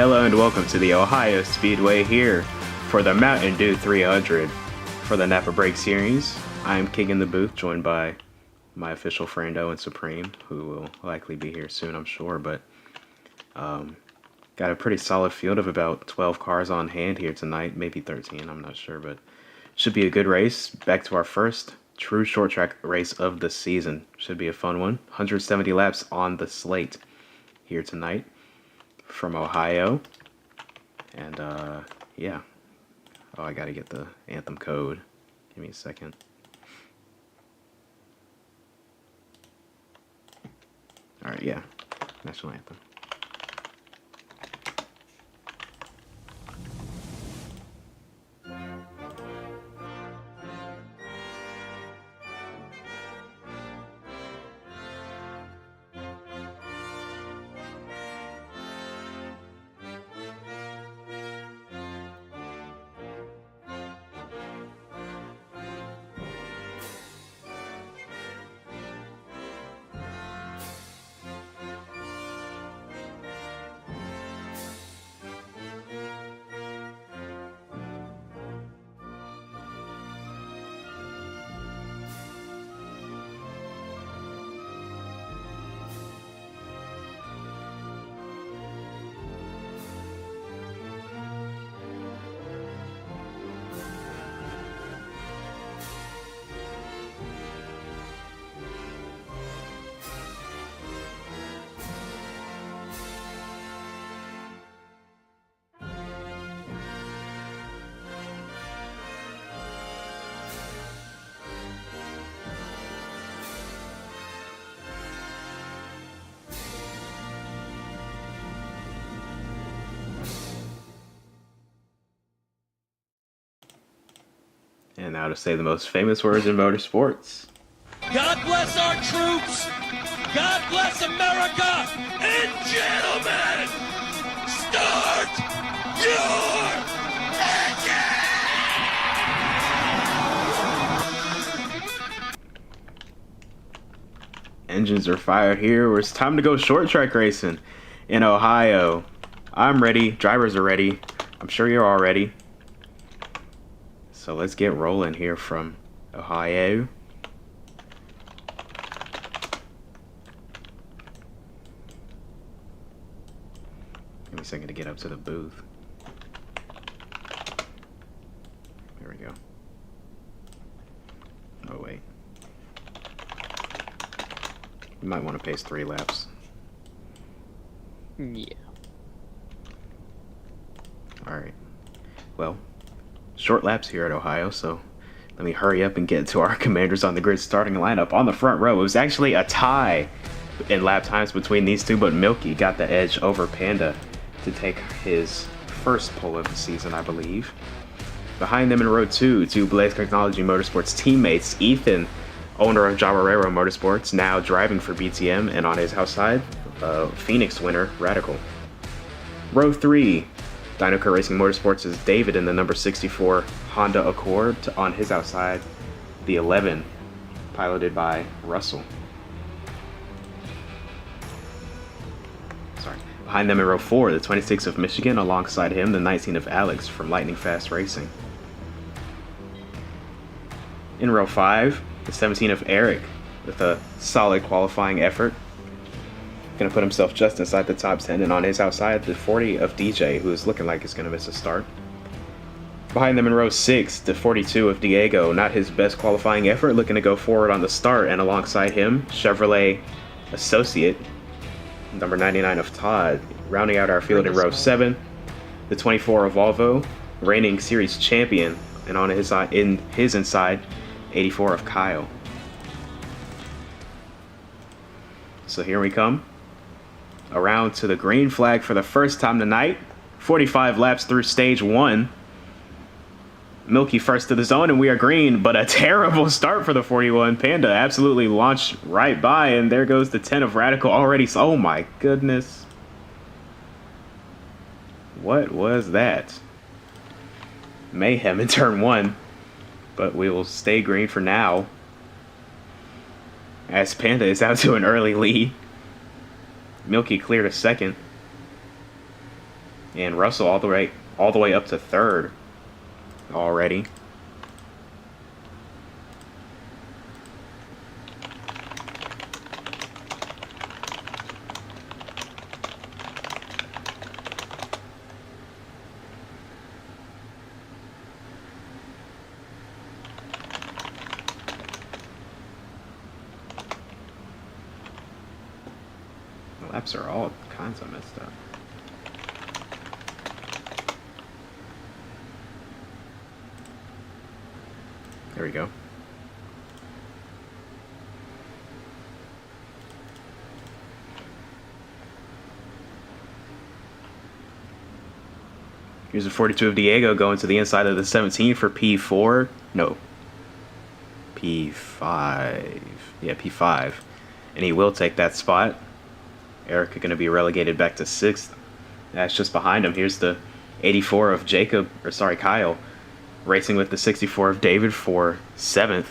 Hello and welcome to the Ohio Speedway here for the Mountain Dew 300 for the NAPA Brakes Series. I'm King in the booth, joined by my official friend Owen Supreme, who will likely be here soon, I'm sure, but got a pretty solid field of about 12 cars on hand here tonight, maybe 13, I'm not sure, but should be a good race. Back to our first true short track race of the season. Should be a fun one. 170 laps on the slate here tonight from Ohio. And yeah. Oh, I gotta get the anthem code. Give me a second. Alright, yeah. National anthem. And now to say the most famous words in motorsports. God bless our troops. God bless America. And gentlemen, start your Engines are fired here. It's time to go short track racing in Ohio. I'm ready. Drivers are ready. I'm sure you're all ready. So let's get rolling here from Ohio. Give me a second to get up to the booth. There we go. Oh, wait. You might want to pace 3 laps. Yeah. Alright. Well, short laps here at Ohio, so let me hurry up and get to our commanders on the grid starting lineup. On the front row, it was actually a tie in lap times between these two, but Milky got the edge over Panda to take his first pole of the season, I believe. Behind them in row 2, two Blaze Technology Motorsports teammates, Ethan, owner of Jabarero Motorsports, now driving for BTM, and on his outside, Phoenix winner, Radical. Row 3, Dynoco Racing Motorsports is David in the number 64 Honda Accord. On his outside, the 11, piloted by Russell. Sorry. Behind them in row 4, the 26 of Michigan, alongside him, the 19 of Alex from Lightning Fast Racing. In row 5, the 17 of Eric with a solid qualifying effort. Gonna put himself just inside the top 10, and on his outside, the 40 of DJ, who is looking like he's gonna miss a start. Behind them in row 6, the 42 of Diego, not his best qualifying effort, looking to go forward on the start, and alongside him, Chevrolet Associate, number 99 of Todd. Rounding out our field in row 7, the 24 of Volvo, reigning series champion, and on his side, in his inside, 84 of Kyle. So here we come. Around to the green flag for the first time tonight. 45 laps through stage 1. Milky first to the zone, and we are green, but a terrible start for the 41. Panda absolutely launched right by, and there goes the 10 of Radical already. Oh my goodness. What was that? Mayhem in turn 1, but we will stay green for now, as Panda is out to an early lead. Milky cleared a second. And Russell all the way up to third already. The laps are all kinds of messed up. There we go. Here's a 42 of Diego going to the inside of the 17 for P4. No. P5. Yeah, P5. And he will take that spot. Eric going to be relegated back to 6th. That's just behind him. Here's the 84 of Kyle. Racing with the 64 of David for 7th.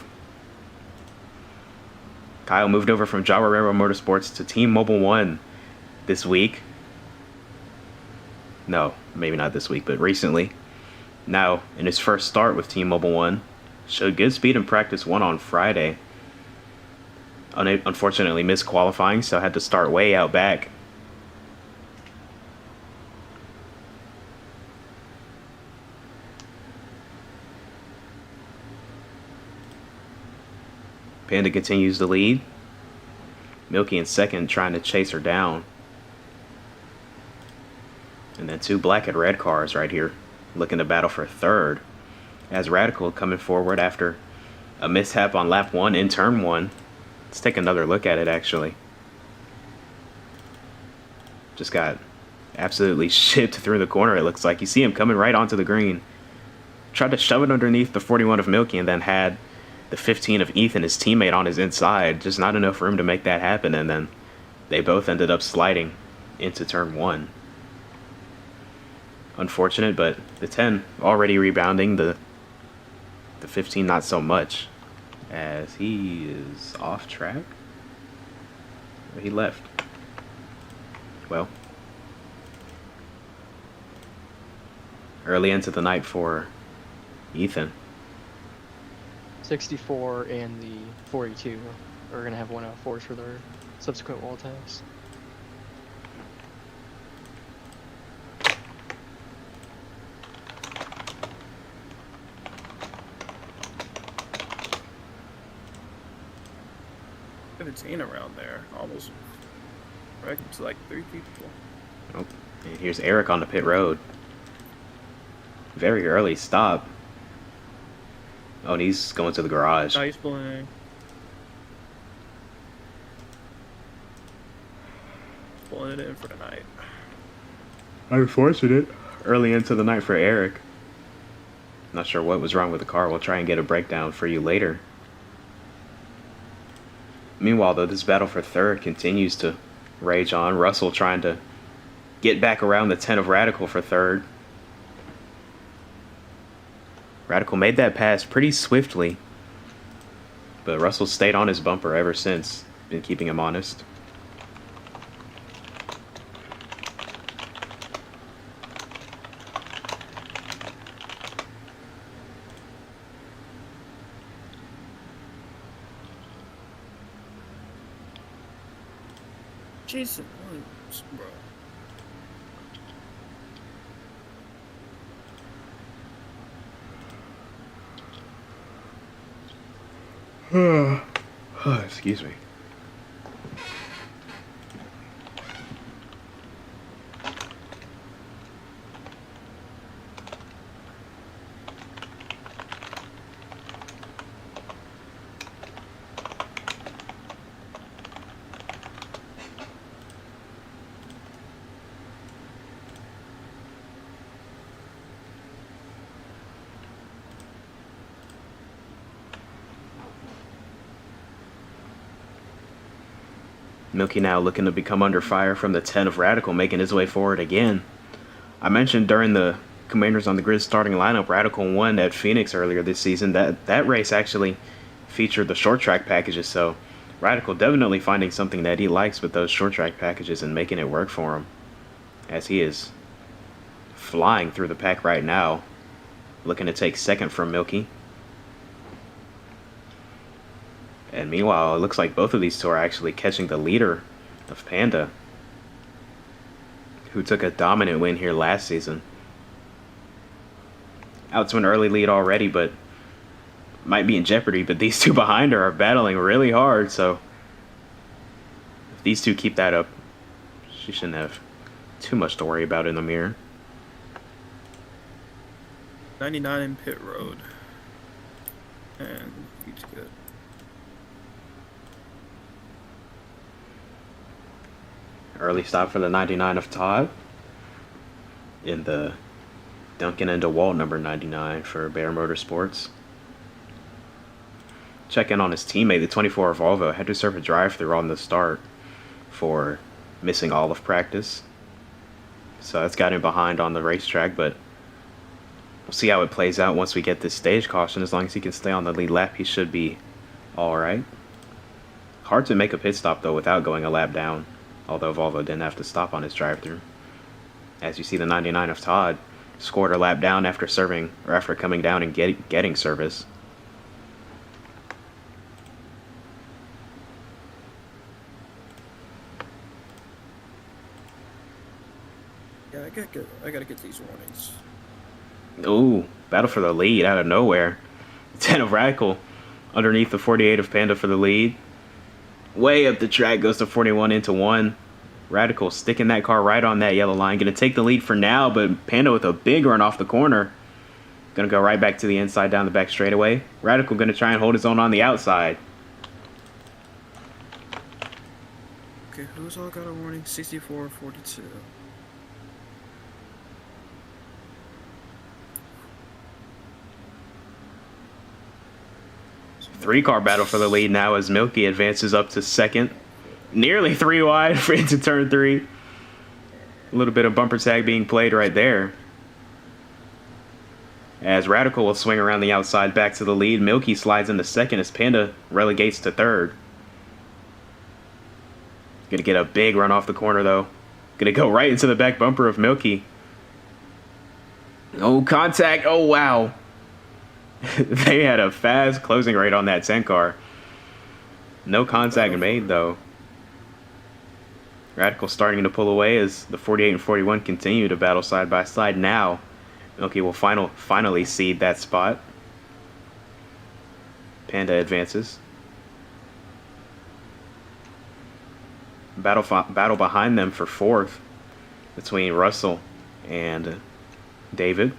Kyle moved over from Java Railroad Motorsports to Team Mobile 1 this week. No, maybe not this week, but recently. Now, in his first start with Team Mobile 1, showed good speed in practice 1 on Friday. Unfortunately missed qualifying, so had to start way out back. Panda continues to lead. Milky in second, trying to chase her down. And then 2 black and red cars right here, looking to battle for third. As Radical coming forward after a mishap on lap 1 in turn 1. Let's take another look at it, actually. Just got absolutely shipped through the corner, it looks like. You see him coming right onto the green. Tried to shove it underneath the 41 of Milky and then had the 15 of Ethan, his teammate, on his inside. Just not enough room to make that happen, and then they both ended up sliding into turn 1. Unfortunate, but the 10 already rebounding, the 15 not so much, as he is off track. He left. Well, early into the night for Ethan. 64 and the 42 are going to have 104s for their subsequent wall tags. Around there, almost wrecked to like 3 people. Oh, and here's Eric on the pit road. Very early stop. Oh, and he's going to the garage. Oh, he's pulling it in for the night. Unfortunate. Early into the night for Eric. Not sure what was wrong with the car. We'll try and get a breakdown for you later. Meanwhile, though, this battle for third continues to rage on. Russell trying to get back around the 10 of Radical for third. Radical made that pass pretty swiftly, but Russell stayed on his bumper ever since. Been keeping him honest. Jason Williams, bro. Excuse me. Milky now looking to become under fire from the 10 of Radical, making his way forward again. I mentioned during the Commanders on the Grid starting lineup, Radical won at Phoenix earlier this season. That race actually featured the short track packages, so Radical definitely finding something that he likes with those short track packages and making it work for him, as he is flying through the pack right now. Looking to take second from Milky. And meanwhile, it looks like both of these two are actually catching the leader of Panda, who took a dominant win here last season. Out to an early lead already, but might be in jeopardy. But these two behind her are battling really hard, so if these two keep that up, she shouldn't have too much to worry about in the mirror. 99 in pit road. And he's good. Early stop for the 99 of Todd in the Duncan and DeWalt number 99 for Bear Motorsports. Check in on his teammate, the 24 Volvo, had to serve a drive-through on the start for missing all of practice. So that's got him behind on the racetrack, but we'll see how it plays out once we get this stage caution. As long as he can stay on the lead lap, he should be all right. Hard to make a pit stop, though, without going a lap down, although Volvo didn't have to stop on his drive-through. As you see, the 99 of Todd scored a lap down after serving, or after coming down and getting service. Yeah, I gotta get these warnings. Ooh, battle for the lead out of nowhere. 10 of Radical underneath the 48 of Panda for the lead. Way up the track goes to 41 into 1. Radical sticking that car right on that yellow line. Going to take the lead for now, but Panda with a big run off the corner. Going to go right back to the inside down the back straightaway. Radical going to try and hold his own on the outside. Okay, who's all got a warning? 64, 42. Three-car battle for the lead now as Milky advances up to second. Nearly 3 wide for into turn 3. A little bit of bumper tag being played right there. As Radical will swing around the outside back to the lead. Milky slides into second as Panda relegates to third. Gonna get a big run off the corner though. Gonna go right into the back bumper of Milky. Oh, contact. Oh, wow. They had a fast closing rate on that 10 car. No contact made though. Radical starting to pull away as the 48 and 41 continue to battle side by side now. Milky will finally cede that spot. Panda advances. Battle behind them for fourth between Russell and David.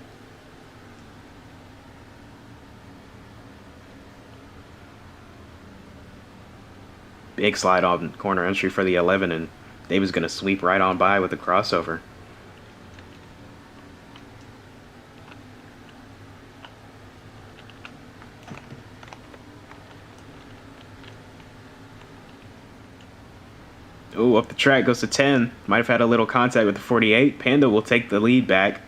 Big slide on corner entry for the 11, and David's going to sweep right on by with the crossover. Ooh, up the track goes to 10. Might have had a little contact with the 48. Panda will take the lead back.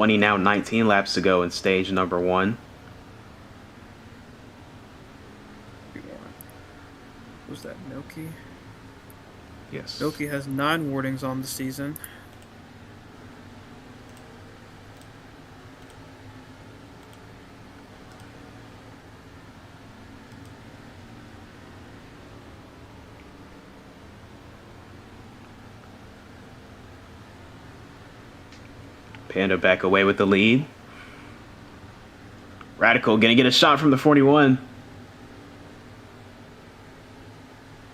Now 19 laps to go in stage number 1. Was that Milky? Yes. Milky has 9 warnings on the season. Panda back away with the lead. Radical gonna get a shot from the 41.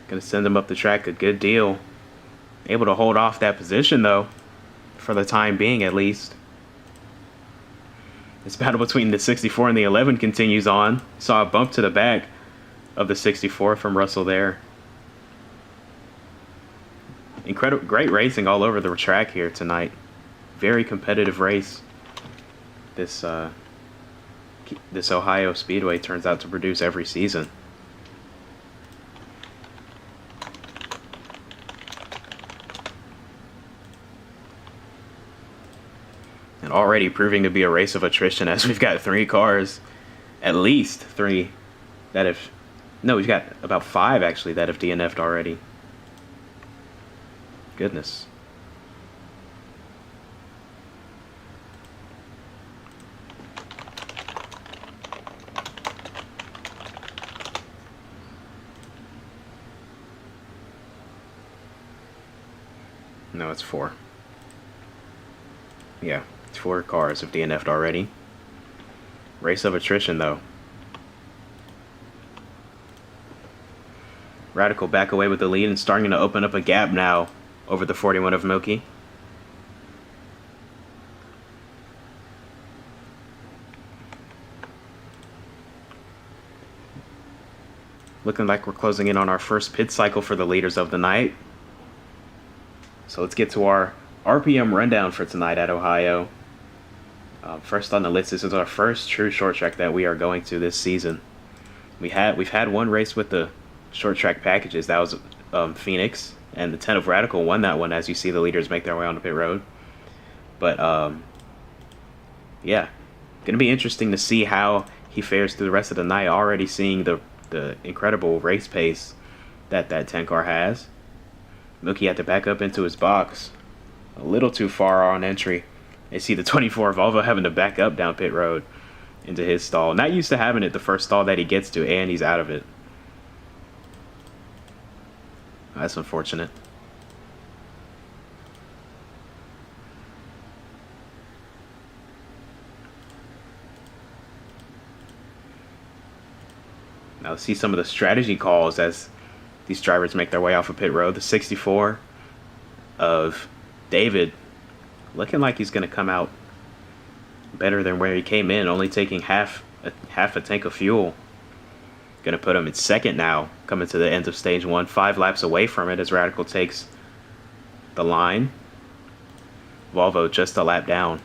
Gonna send him up the track a good deal. Able to hold off that position though, for the time being at least. This battle between the 64 and the 11 continues on. Saw a bump to the back of the 64 from Russell there. Great racing all over the track here tonight. Very competitive race. This Ohio Speedway turns out to produce every season. And already proving to be a race of attrition, as we've got 3 cars, at least 3, that have... No, we've got about 5, actually, that have DNF'd already. Goodness. No, it's 4. Yeah, it's 4 cars have DNF'd already. Race of attrition, though. Radical back away with the lead and starting to open up a gap now over the 41 of Milky. Looking like we're closing in on our first pit cycle for the leaders of the night. So let's get to our RPM rundown for tonight at Ohio. First on the list, this is our first true short track that we are going to this season. We've had one race with the short track packages. That was Phoenix, and the 10 of Radical won that one, as you see the leaders make their way onto pit road. But yeah, gonna be interesting to see how he fares through the rest of the night. Already seeing the incredible race pace that 10 car has. Milky had to back up into his box a little too far on entry. You see the 24 Volvo having to back up down pit road into his stall. Not used to having it the first stall that he gets to, and he's out of it. That's unfortunate. Now let's see some of the strategy calls as these drivers make their way off of pit road. The 64 of David looking like he's going to come out better than where he came in, only taking half a tank of fuel. Going to put him in second now, coming to the end of stage 1, 5 laps away from it as Radical takes the line. Volvo just a lap down.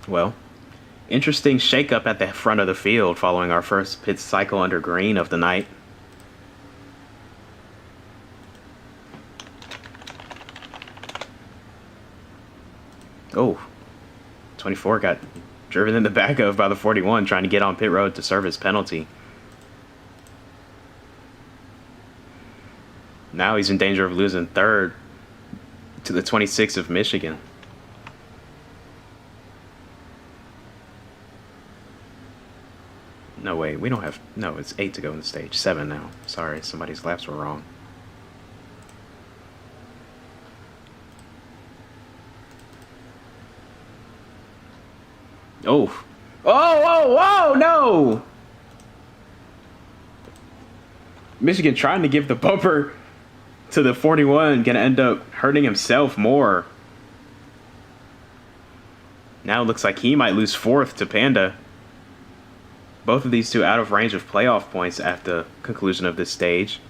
Well, interesting shakeup at the front of the field following our first pit cycle under green of the night. Oh, 24 got driven in the back of by the 41 trying to get on pit road to serve his penalty. Now he's in danger of losing third to the 26 of Michigan. No, wait, we don't have... No, it's 8 to go in the stage. 7 now. Sorry, somebody's laps were wrong. Oh. Oh, no! Michigan trying to give the bumper to the 41. Gonna end up hurting himself more. Now it looks like he might lose fourth to Panda. Both of these two out of range of playoff points at the conclusion of this stage.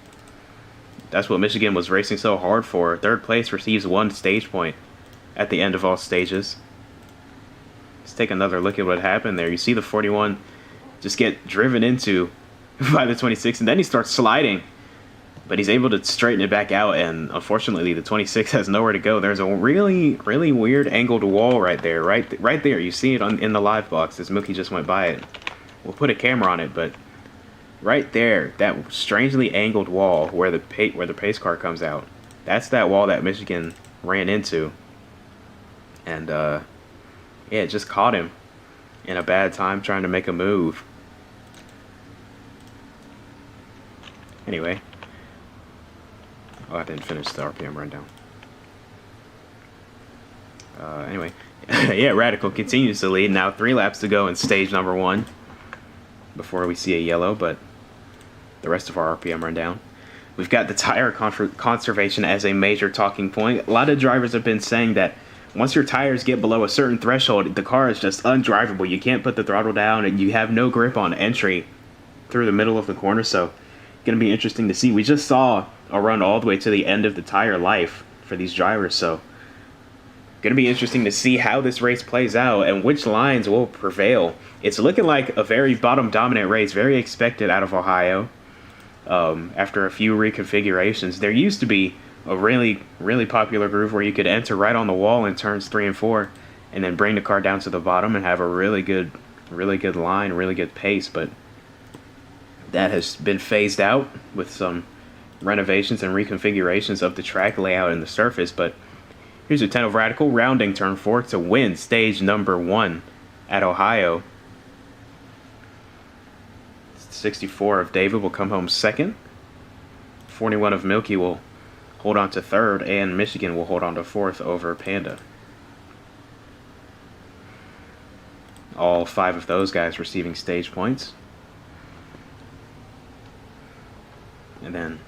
That's what Michigan was racing so hard for. Third place receives 1 stage point at the end of all stages. Let's take another look at what happened there. You see the 41 just get driven into by the 26, and then he starts sliding. But he's able to straighten it back out, and unfortunately the 26 has nowhere to go. There's a really, really weird angled wall right there. Right there. You see it in the live box as Milky just went by it. We'll put a camera on it, but right there, that strangely angled wall where the pace car comes out, that's that wall that Michigan ran into. And yeah, it just caught him in a bad time trying to make a move. Anyway. Oh, I didn't finish the RPM rundown. Anyway. Yeah, Radical continues to lead. Now 3 laps to go in stage number 1. Before we see a yellow, but the rest of our RPM rundown. We've got the tire conservation as a major talking point. A lot of drivers have been saying that once your tires get below a certain threshold, the car is just undrivable. You can't put the throttle down and you have no grip on entry through the middle of the corner. So going to be interesting to see. We just saw a run all the way to the end of the tire life for these drivers, so going to be interesting to see how this race plays out and which lines will prevail. It's looking like a very bottom-dominant race, very expected out of Ohio. After a few reconfigurations, there used to be a really popular groove where you could enter right on the wall in turns 3 and 4, and then bring the car down to the bottom and have a really good line, really good pace. But that has been phased out with some renovations and reconfigurations of the track layout and the surface. But here's a 10 of Radical rounding turn 4 to win stage number 1 at Ohio. 64 of David will come home second. 41 of Milky will hold on to third, and Michigan will hold on to fourth over Panda. All 5 of those guys receiving stage points. And then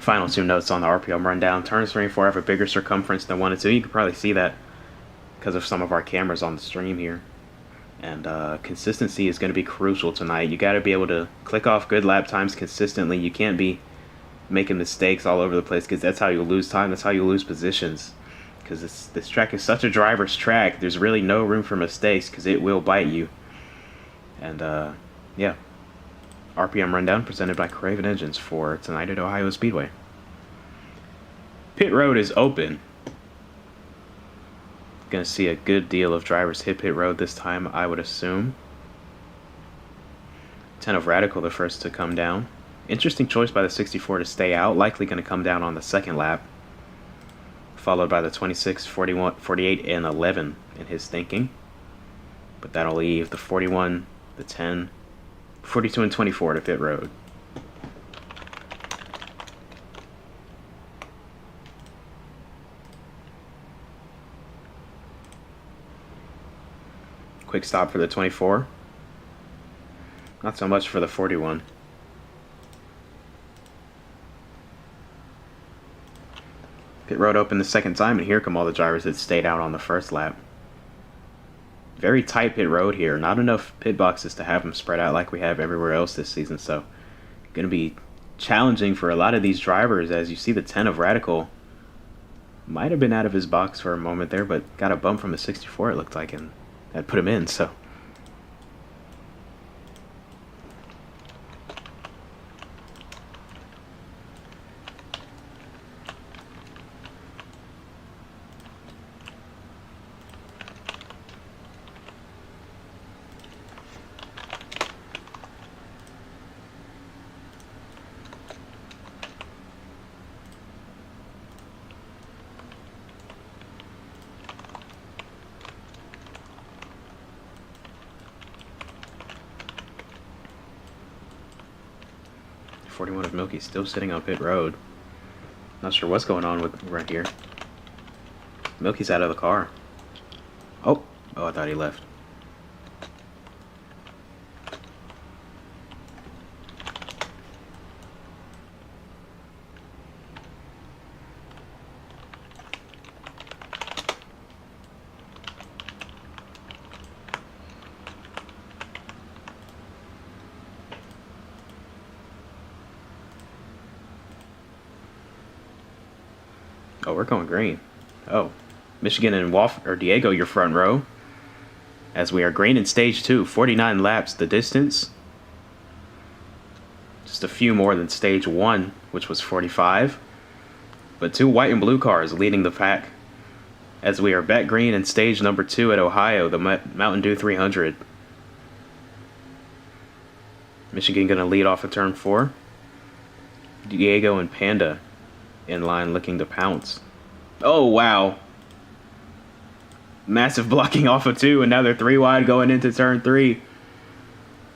final 2 notes on the RPM rundown. Turns 3 and 4 have a bigger circumference than 1 and 2. You can probably see that because of some of our cameras on the stream here. And consistency is going to be crucial tonight. You got to be able to click off good lap times consistently. You can't be making mistakes all over the place, because that's how you lose time. That's how you lose positions. Because this track is such a driver's track. There's really no room for mistakes, because it will bite you. And yeah, RPM rundown presented by Craven Engines for tonight at Ohio Speedway. Pit road is open. Going to see a good deal of drivers hit pit road this time, I would assume. 10 of Radical, the first to come down. Interesting choice by the 64 to stay out. Likely going to come down on the second lap. Followed by the 26, 41, 48, and 11 in his thinking. But that'll leave the 41, the 10, 42, and 24 to pit road. Quick stop for the 24. Not so much for the 41. Pit road open the second time, and here come all the drivers that stayed out on the first lap. Very tight pit road here. Not enough pit boxes to have them spread out like we have everywhere else this season. So, going to be challenging for a lot of these drivers. As you see, the 10 of Radical might have been out of his box for a moment there, but got a bump from the 64, it looked like, and that put him in. So .41 of Milky still sitting on pit road. Not sure what's going on with right here. Milky's out of the car. Oh, I thought he left. Oh, we're going green. Oh, Michigan and Diego, your front row. As we are green in stage 2, 49 laps the distance. Just a few more than stage 1, which was 45. But 2 white and blue cars leading the pack. As we are back green in stage number 2 at Ohio, the Mountain Dew 300. Michigan going to lead off of turn 4. Diego and Panda in line looking to pounce. Oh, wow. Massive blocking off of 2, and now they're 3 wide going into turn 3.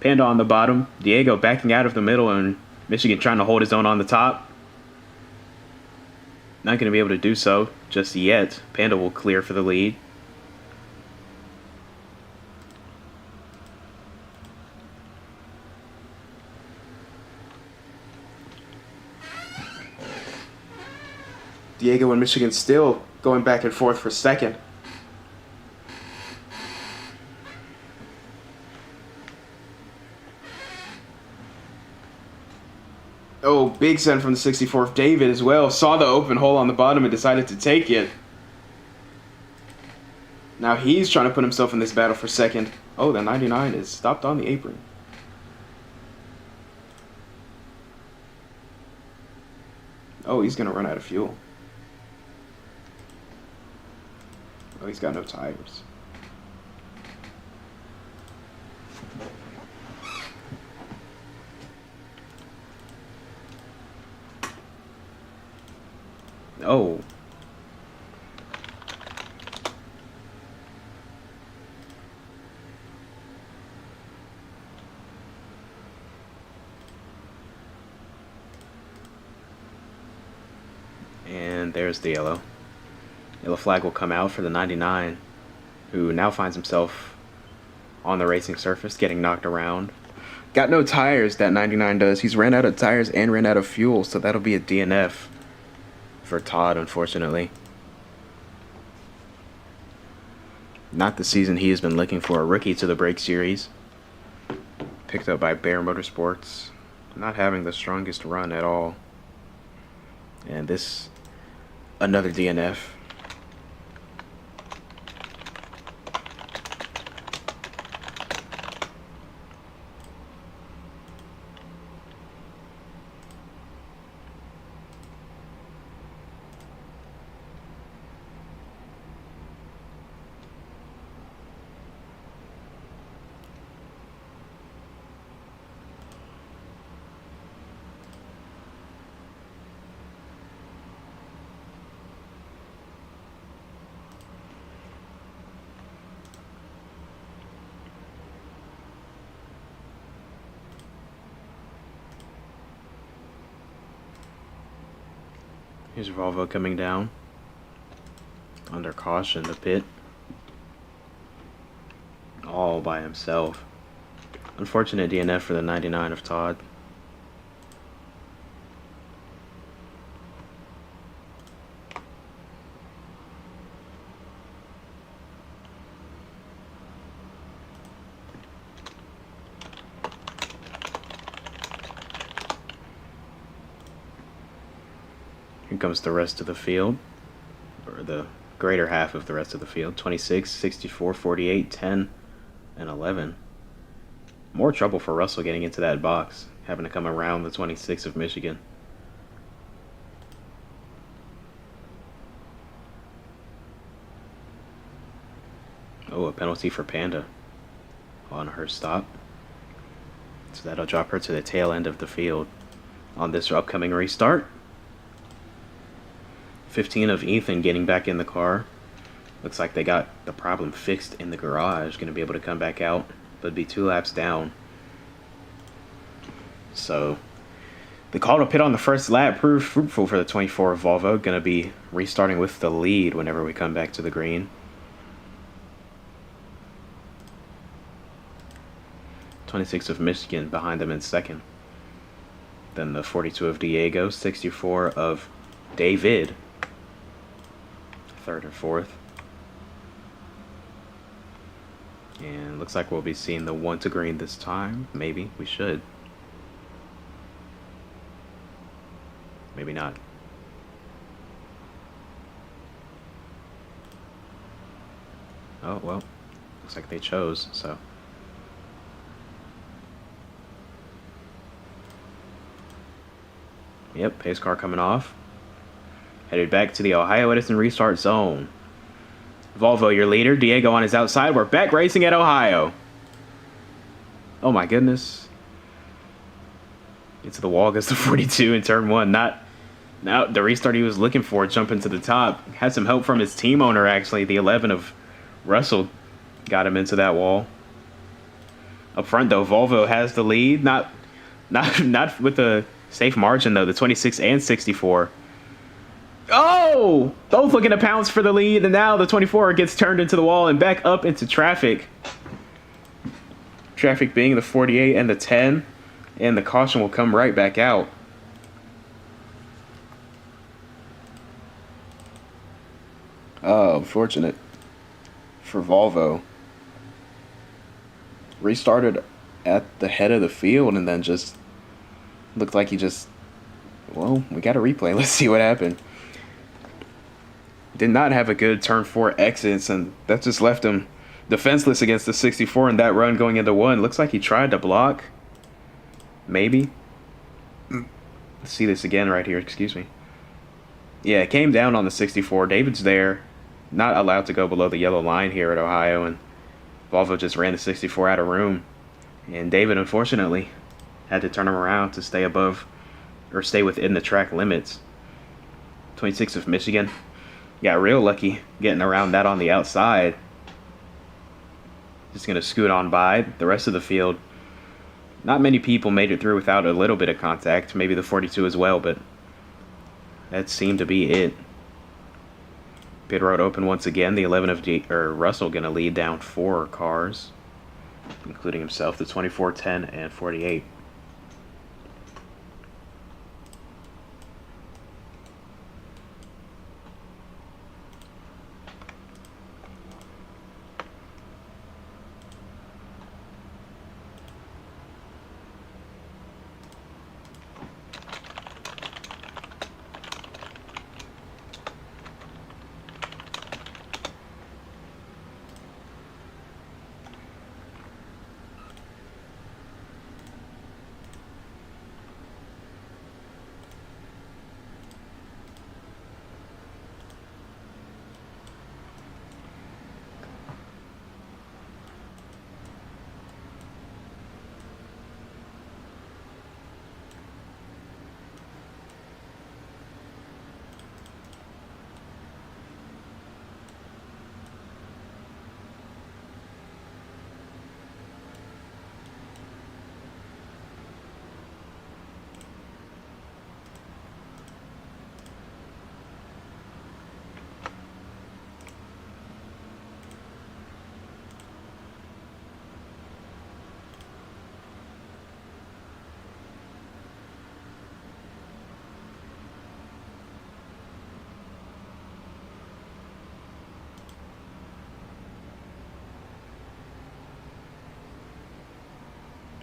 Panda on the bottom. Diego backing out of the middle, and Michigan trying to hold his own on the top. Not going to be able to do so just yet. Panda will clear for the lead. Diego and Michigan still going back and forth for second. Oh, big send from the 64th. David as well. Saw the open hole on the bottom and decided to take it. Now he's trying to put himself in this battle for second. Oh, the 99 is stopped on the apron. Oh, he's going to run out of fuel. Oh, he's got no tires. Oh. And there's the yellow. Yellow flag will come out for the 99, who now finds himself on the racing surface, getting knocked around. Got no tires, that 99 does. He's ran out of tires and ran out of fuel, so that'll be a DNF for Todd, unfortunately. Not the season he has been looking for. A rookie to the Brakes Series. Picked up by Bear Motorsports. Not having the strongest run at all. And this, another DNF. Here's Volvo coming down. Under caution, the pit. All by himself. Unfortunate DNF for the 99 of Todd. Here comes the rest of the field, or the greater half of the rest of the field. 26, 64, 48, 10, and 11. More trouble for Russell getting into that box, having to come around the 26 of Michigan. Oh, a penalty for Panda on her stop. So that'll drop her to the tail end of the field on this upcoming restart. 15 of Ethan getting back in the car. Looks like they got the problem fixed in the garage. Going to be able to come back out, but be 2 laps down. So the call to pit on the first lap proved fruitful for the 24 of Volvo. Going to be restarting with the lead whenever we come back to the green. 26 of Michigan behind them in second. Then the 42 of Diego, 64 of David, third and fourth. And looks like we'll be seeing the 1 to green this time. Maybe we should. Maybe not. Oh, well, looks like they chose, so. Yep, pace car coming off. Headed back to the Ohio Edison restart zone. Volvo, your leader. Diego on his outside. We're back racing at Ohio. Oh my goodness. Into the wall goes the 42 in turn 1. Not the restart he was looking for, jumping to the top. Had some help from his team owner, actually. The 11 of Russell got him into that wall. Up front, though, Volvo has the lead. Not with a safe margin, though. The 26 and 64. Oh! Both looking to pounce for the lead, and now the 24 gets turned into the wall and back up into traffic. Traffic being the 48 and the 10, and the caution will come right back out. Oh, unfortunate for Volvo. Restarted at the head of the field and then just looked like he just Well, we got a replay. Let's see what happened. Did not have a good turn 4 exits, and that just left him defenseless against the 64 in that run going into 1. Looks like he tried to block. Maybe. Let's see this again right here. Excuse me. Yeah, it came down on the 64. David's there. Not allowed to go below the yellow line here at Ohio, and Volvo just ran the 64 out of room. And David, unfortunately, had to turn him around to stay above or stay within the track limits. 26 of Michigan got real lucky getting around that on the outside. Just going to scoot on by the rest of the field. Not many people made it through without a little bit of contact, maybe the 42 as well, but that seemed to be it. Pit road open once again. The 11 of Russell going to lead down 4 cars, including himself, the 24, 10, and 48.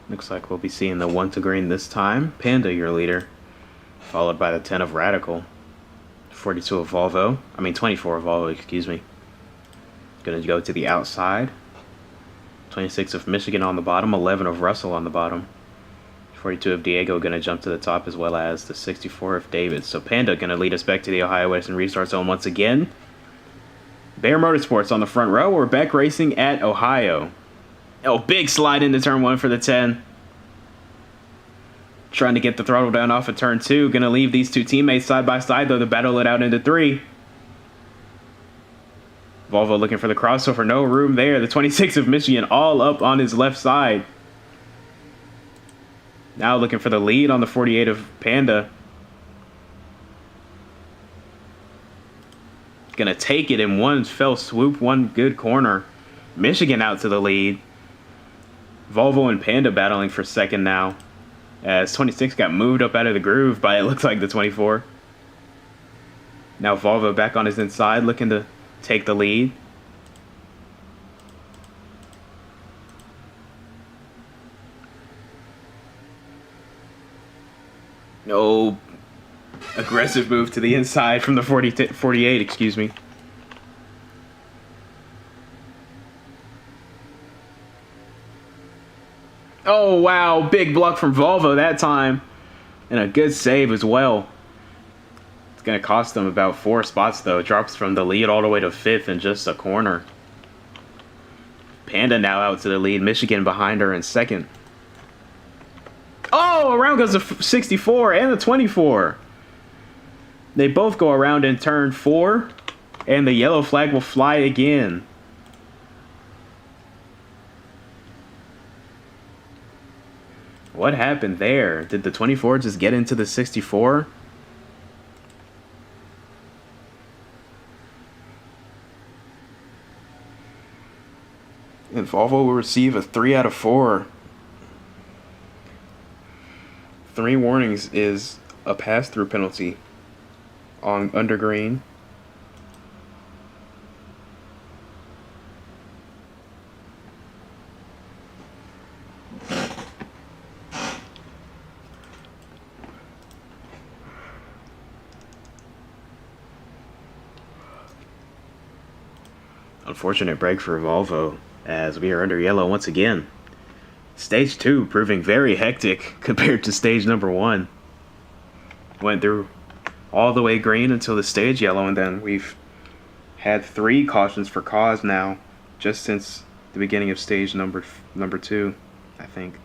Looks like we'll be seeing the 1 to green this time. Panda, your leader, followed by the 10 of Radical. 42 of Volvo. 24 of Volvo, excuse me. Gonna go to the outside. 26 of Michigan on the bottom. 11 of Russell on the bottom. 42 of Diego gonna jump to the top, as well as the 64 of David. So Panda gonna lead us back to the Ohio Western Restart Zone once again. Bear Motorsports on the front row. We're back racing at Ohio. Oh, big slide into turn 1 for the 10. Trying to get the throttle down off of turn 2. Gonna leave these two teammates side by side, though, to battle it out into 3. Volvo looking for the crossover. No room there. The 26 of Michigan all up on his left side. Now looking for the lead on the 48 of Panda. Gonna take it in one fell swoop, one good corner. Michigan out to the lead. Volvo and Panda battling for second now, as 26 got moved up out of the groove by, it looks like, the 24. Now Volvo back on his inside, looking to take the lead. No, aggressive move to the inside from the 48, excuse me. Oh, wow. Big block from Volvo that time. And a good save as well. It's going to cost them about 4 spots, though. Drops from the lead all the way to 5th in just a corner. Panda now out to the lead. Michigan behind her in 2nd. Oh, around goes the 64 and the 24. They both go around in turn 4. And the yellow flag will fly again. What happened there? Did the 24 just get into the 64? And Volvo will receive a 3 out of 4. 3 warnings is a pass-through penalty on under green. Unfortunate break for Volvo as we are under yellow once again. Stage 2 proving very hectic compared to stage number 1. Went through all the way green until the stage yellow, and then we've had 3 cautions for cause now just since the beginning of stage number 2, I think.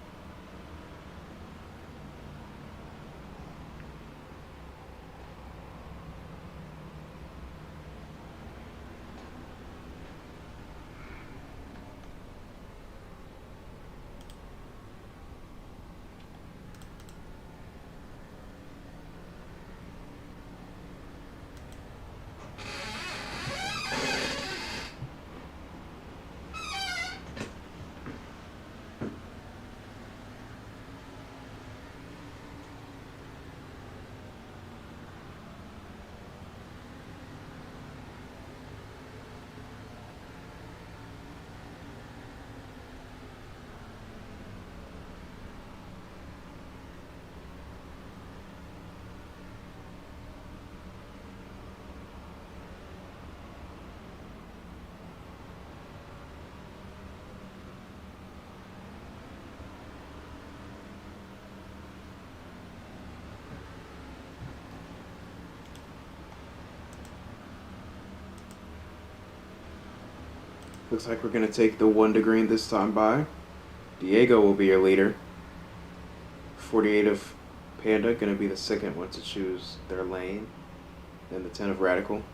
Looks like we're going to take the 1 to green this time by. Diego will be your leader. 48 of Panda going to be the second one to choose their lane. Then the 10 of Radical.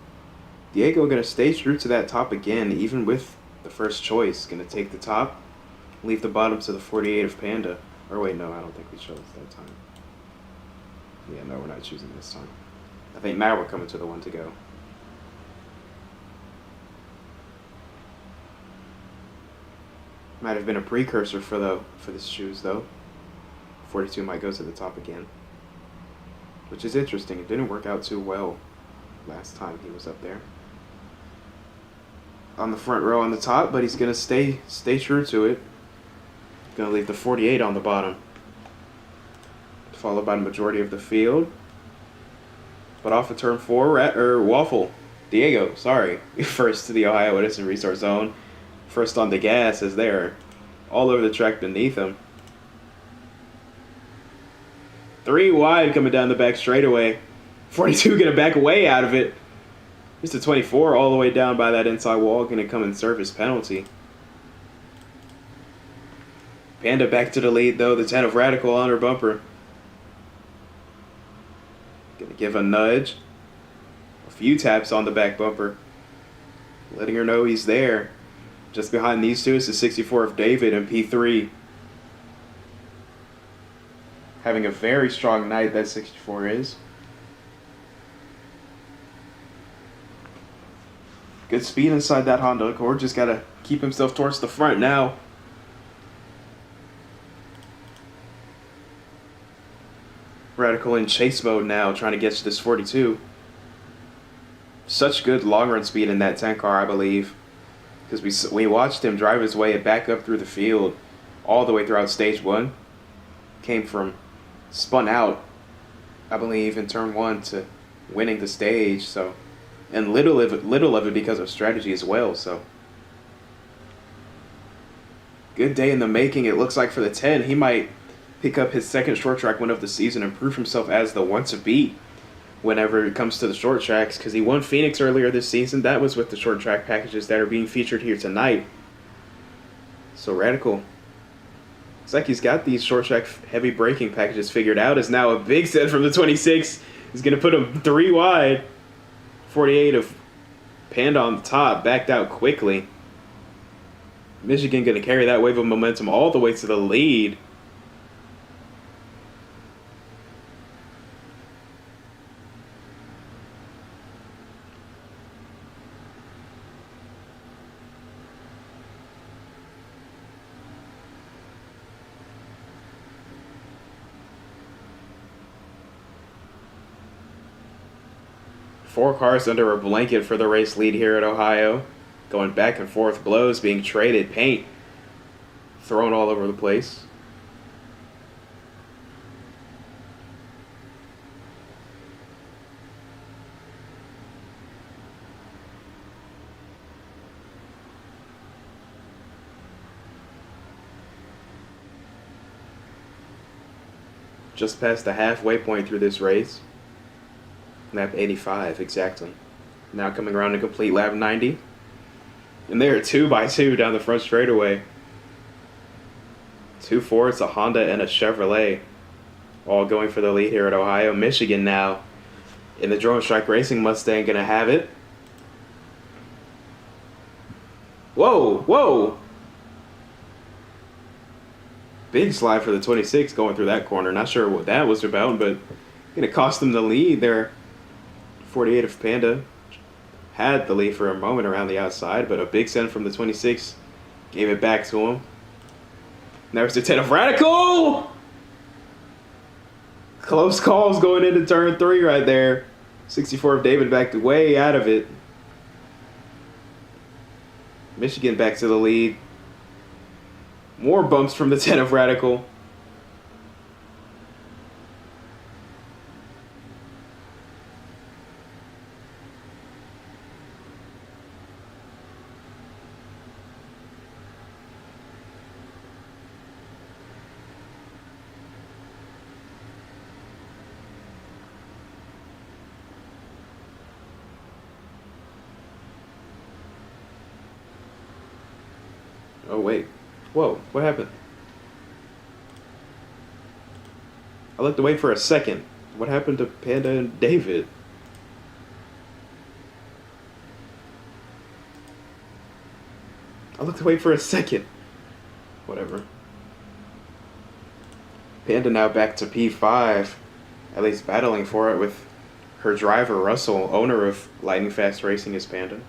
Diego going to stay true to that top again, even with the first choice. Going to take the top, leave the bottom to the 48 of Panda. Or wait, no, I don't think we chose that time. Yeah, no, we're not choosing this time. I think now we're coming to the 1 to go. Might have been a precursor for this choose though. 42 might go to the top again, which is interesting. It didn't work out too well last time he was up there on the front row on the top, but he's gonna stay true to it. Gonna leave the 48 on the bottom, followed by the majority of the field. But off of turn 4, Waffle Diego, sorry, first to the Ohio Edison Resource Zone. First on the gas as they're all over the track beneath him. 3 wide coming down the back straightaway. 42 gonna back away out of it. Here's the 24 all the way down by that inside wall, gonna come and serve his penalty. Panda back to the lead though, the 10 of Radical on her bumper. Gonna give a nudge. A few taps on the back bumper, letting her know he's there. Just behind these two is the 64 of David and P3. Having a very strong night, that 64 is. Good speed inside that Honda Accord. Just got to keep himself towards the front now. Radical in chase mode now, trying to get to this 42. Such good long run speed in that 10 car, I believe. Because we watched him drive his way back up through the field all the way throughout stage 1. Came from spun out, I believe, in turn 1 to winning the stage. So, and little of it because of strategy as well. So, good day in the making. It looks like for the 10, he might pick up his second short track win of the season and prove himself as the one to beat whenever it comes to the short tracks, because he won Phoenix earlier this season. That was with the short track packages that are being featured here tonight. So Radical, looks like he's got these short track heavy braking packages figured out. Is now a big set from the 26. He's going to put him 3 wide. 48 of Panda on the top, backed out quickly. Michigan going to carry that wave of momentum all the way to the lead. Four cars under a blanket for the race lead here at Ohio. Going back and forth, blows being traded, paint thrown all over the place. just past the halfway point through this race. Lap 85, exactly. Now coming around to complete lap 90. And they are 2 by 2 down the front straightaway. 2 Fords, a Honda, and a Chevrolet. All going for the lead here at Ohio. Michigan now in the Drone Strike Racing Mustang gonna have it. Whoa, whoa! Big slide for the 26 going through that corner. Not sure what that was about, but gonna cost them the lead there. 48 of Panda had the lead for a moment around the outside, but a big send from the 26 gave it back to him. There's the 10 of Radical! Close calls going into turn 3 right there. 64 of David backed way out of it. Michigan back to the lead. More bumps from the 10 of Radical. Oh, wait. Whoa, what happened? I looked away for a second. What happened to Panda and David? I looked away for a second. Whatever. Panda now back to P5. At least battling for it with her driver, Russell, owner of Lightning Fast Racing, as Panda.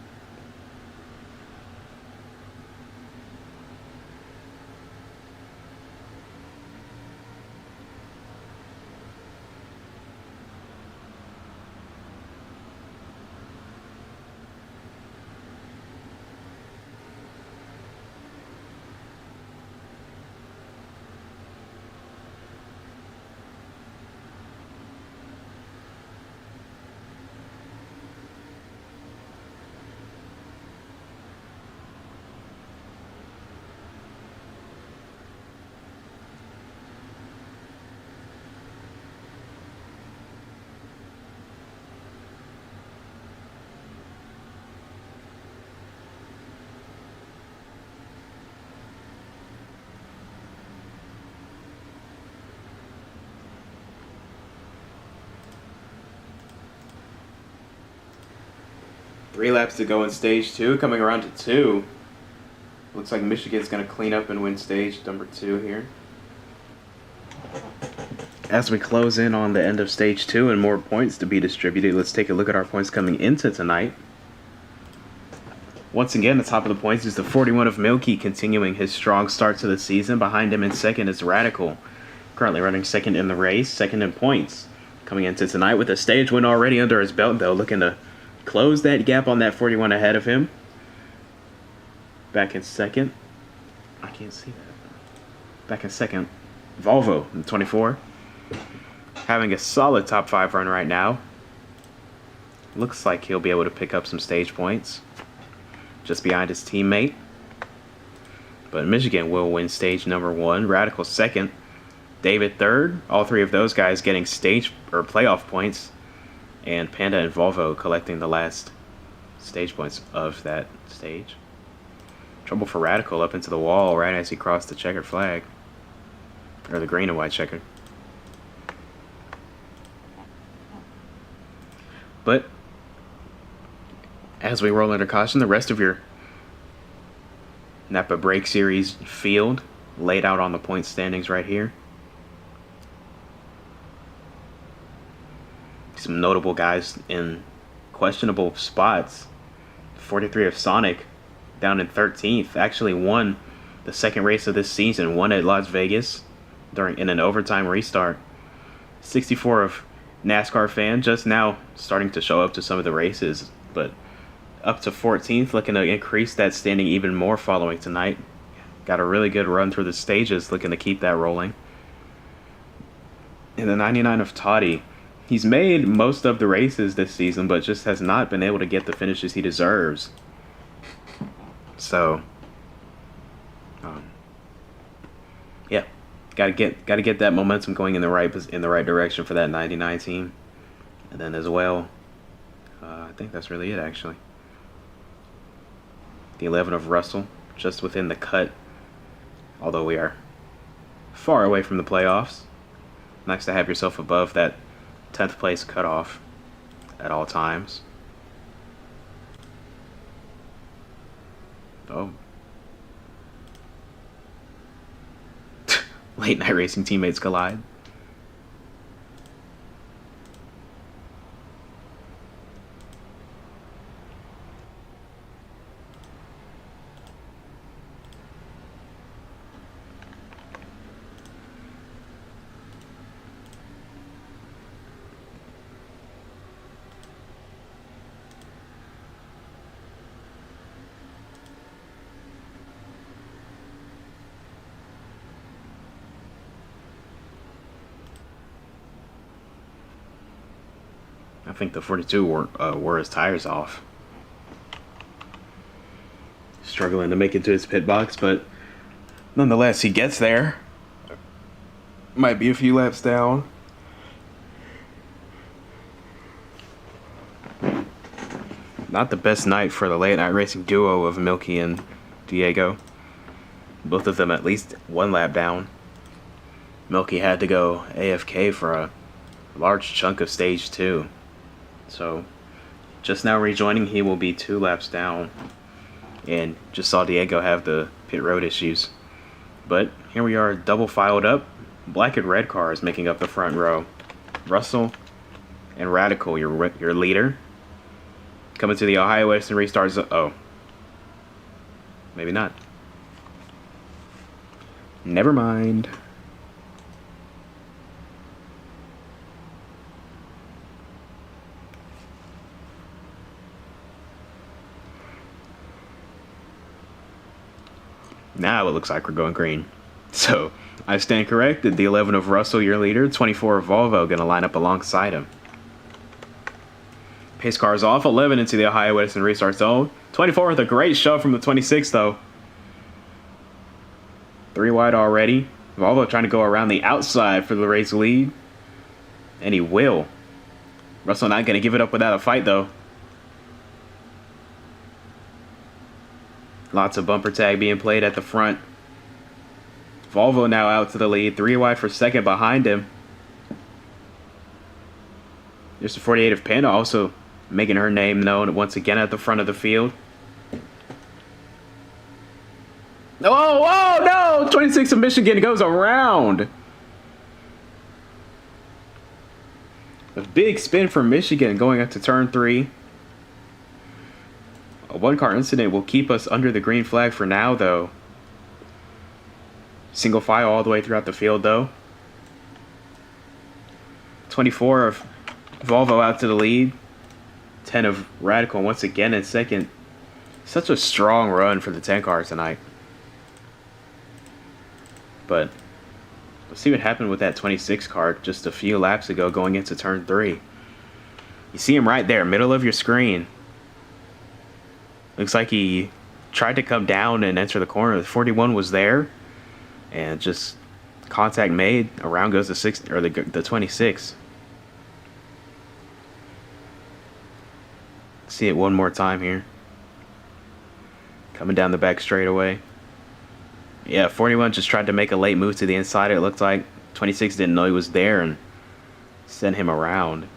Three laps to go in stage 2, coming around to 2. Looks like Michigan's going to clean up and win stage number 2 here. As we close in on the end of stage 2 and more points to be distributed, let's take a look at our points coming into tonight. Once again, the top of the points is the 41 of Milky, continuing his strong start to the season. Behind him in second is Radical, currently running second in the race, second in points. Coming into tonight with a stage win already under his belt, though, looking to close that gap on that 41 ahead of him. Back in second. I can't see that. Back in second. Volvo, 24. Having a solid top 5 run right now. Looks like he'll be able to pick up some stage points. Just behind his teammate. But Michigan will win stage number 1. Radical second. David third. All three of those guys getting stage or playoff points. And Panda and Volvo collecting the last stage points of that stage. Trouble for Radical up into the wall right as he crossed the checkered flag. Or the green and white checkered. But as we roll under caution, the rest of your NAPA Brakes Series field laid out on the point standings right here. Some notable guys in questionable spots. 43 of Sonic down in 13th. Actually won the second race of this season. Won at Las Vegas in an overtime restart. 64 of NASCAR Fan, just now starting to show up to some of the races, but up to 14th, looking to increase that standing even more following tonight. Got a really good run through the stages, looking to keep that rolling. And the 99 of Toddy. He's made most of the races this season, but just has not been able to get the finishes he deserves. So, yeah, Gotta get that momentum going in the right direction for that 99 team, and then as well, I think that's really it actually. The 11 of Russell, just within the cut, although we are far away from the playoffs. Nice to have yourself above that 10th place cutoff at all times. Oh. Late night racing teammates collide. I think the 42 wore his tires off. Struggling to make it to his pit box, but nonetheless, he gets there. Might be a few laps down. Not the best night for the late night racing duo of Milky and Diego. Both of them at least one lap down. Milky had to go AFK for a large chunk of stage 2. So, just now rejoining, he will be 2 laps down. And just saw Diego have the pit road issues. But here we are, double filed up. Black and red cars making up the front row. Russell and Radical, your leader. Coming to the Ohio Western restart zone. Oh. Maybe not. Never mind. Now it looks like we're going green. So, I stand corrected. The 11 of Russell, your leader. 24 of Volvo, going to line up alongside him. Pace cars off. 11 into the Ohio Western restart zone. 24 with a great shove from the 26, though. 3 wide already. Volvo trying to go around the outside for the race lead. And he will. Russell not going to give it up without a fight, though. Lots of bumper tag being played at the front. Volvo now out to the lead. 3 wide for second behind him. There's the 48 of Panda also making her name known once again at the front of the field. Oh no! 26 of Michigan goes around. A big spin for Michigan going up to turn 3. A 1-car incident will keep us under the green flag for now, though. Single file all the way throughout the field, though. 24 of Volvo out to the lead. 10 of Radical once again in second. Such a strong run for the 10 cars tonight. But let's see what happened with that 26 car just a few laps ago going into turn 3. You see him right there, middle of your screen. Looks like he tried to come down and enter the corner. The 41 was there, and just contact made. Around goes the 26. See it one more time here. Coming down the back straightaway. Yeah, 41 just tried to make a late move to the inside. It looked like 26 didn't know he was there and sent him around.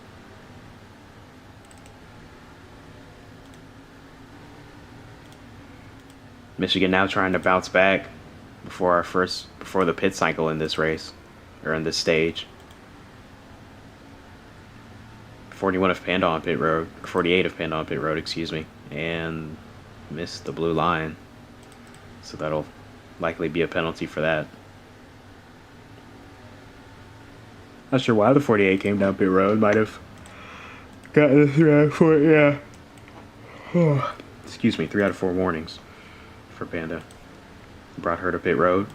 Michigan now trying to bounce back before the pit cycle in this race, or in this stage. 41 of Panda on pit road, 48 of Panda on pit road, excuse me, and missed the blue line. So that'll likely be a penalty for that. Not sure why the 48 came down pit road. Might have gotten a 3 out of 4, yeah. Oh. Excuse me, 3 out of 4 warnings for Panda. Brought her to pit road.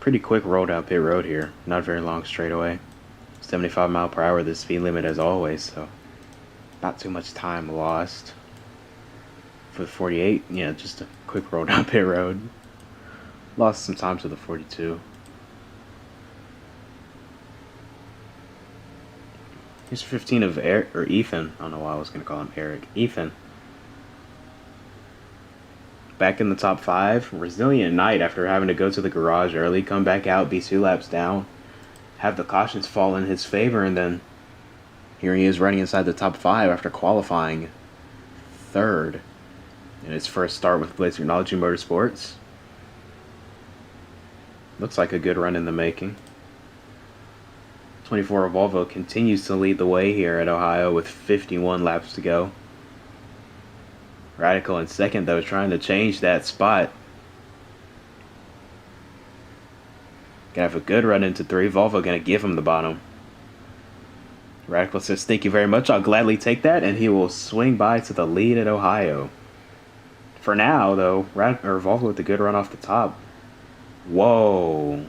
Pretty quick roll down pit road here. Not very long straightaway. 75 mile per hour, the speed limit as always, so not too much time lost. For the 48, yeah, just a quick roll down pit road. Lost some time to the 42. Here's 15 of Eric, or Ethan. I don't know why I was going to call him Eric. Ethan. Back in the top 5. Resilient Knight after having to go to the garage early. Come back out, be 2 laps down. Have the cautions fall in his favor, and then here he is running inside the top 5 after qualifying 3rd in his first start with Blaze Technology Motorsports. Looks like a good run in the making. 24 Volvo continues to lead the way here at Ohio with 51 laps to go. Radical in second, though, trying to change that spot. Gonna have a good run into 3. Volvo gonna give him the bottom. Radical says, thank you very much. I'll gladly take that, and he will swing by to the lead at Ohio. For now, though, Volvo with a good run off the top. Whoa.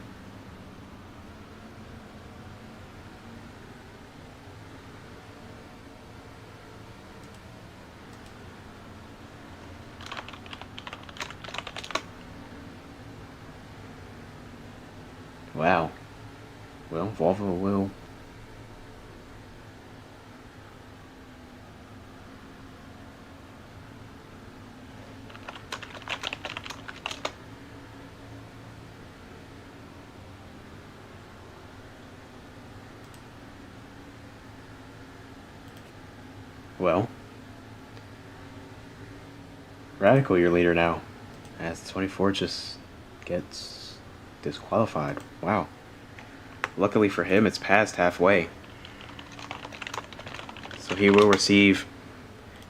Wow. Well, Volvo will. Well. Radical, your leader now. As 24 just gets disqualified. Wow. Luckily for him, it's past halfway. So he will receive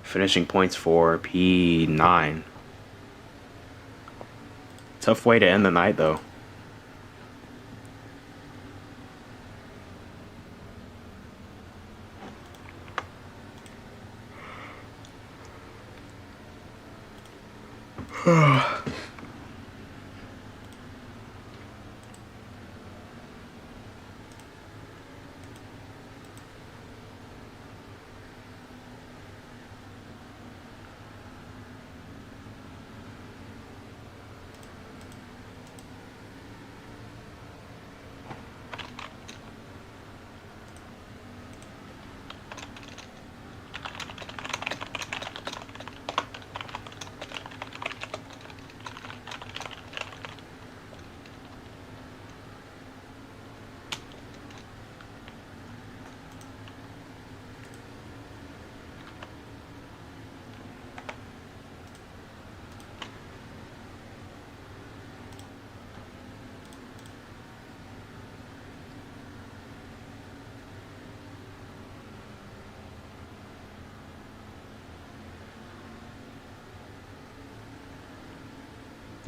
finishing points for P9. Tough way to end the night, though.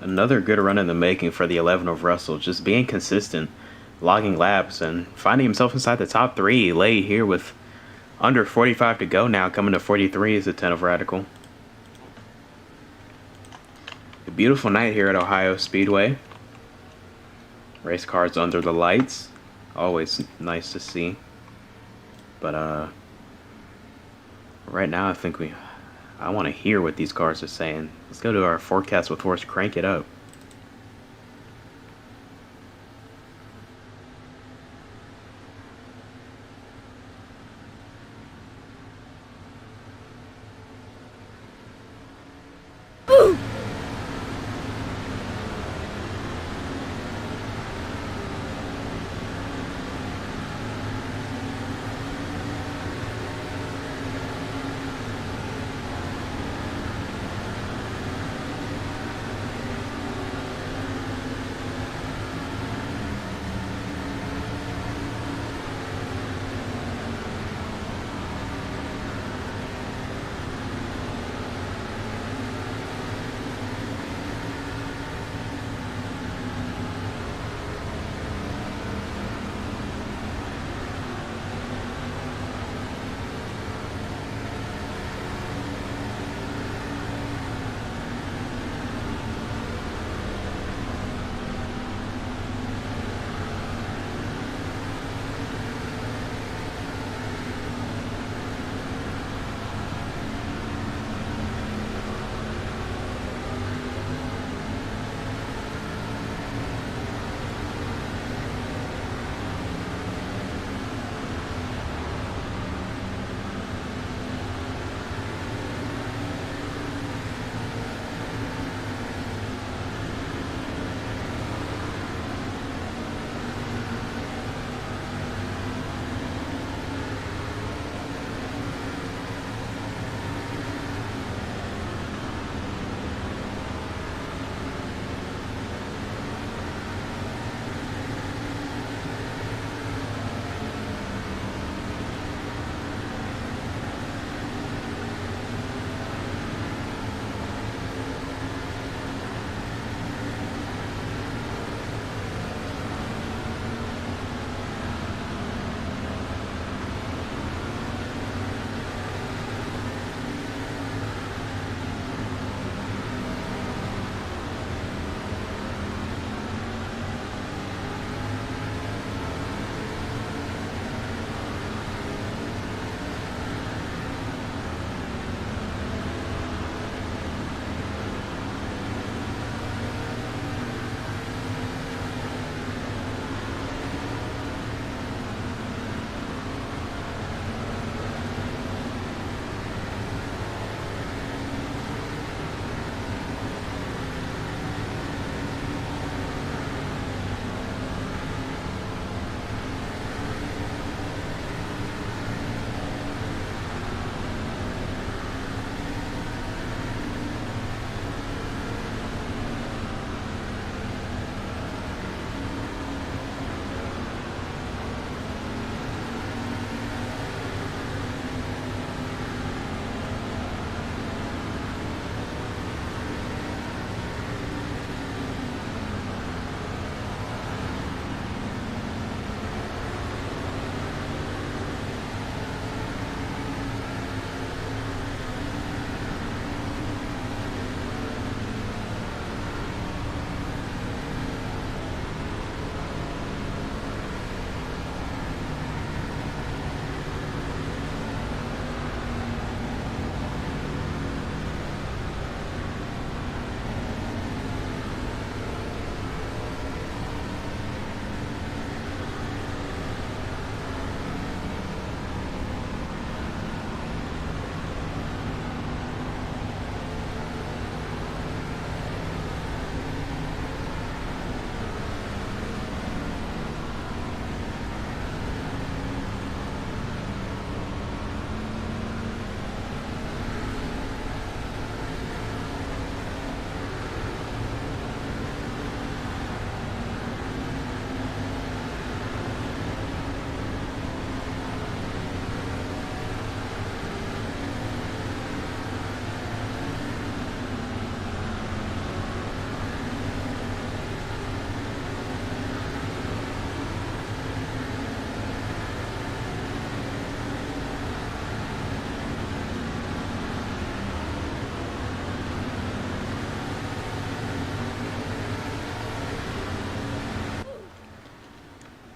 Another good run in the making for the 11 of Russell, just being consistent, logging laps, and finding himself inside the top 3 late here with under 45 to go now. Coming to 43 is the 10 of Radical. A beautiful night here at Ohio Speedway. Race cars under the lights, always nice to see. But right now I want to hear what these cars are saying. Let's go to our forecast with Horse, crank it up.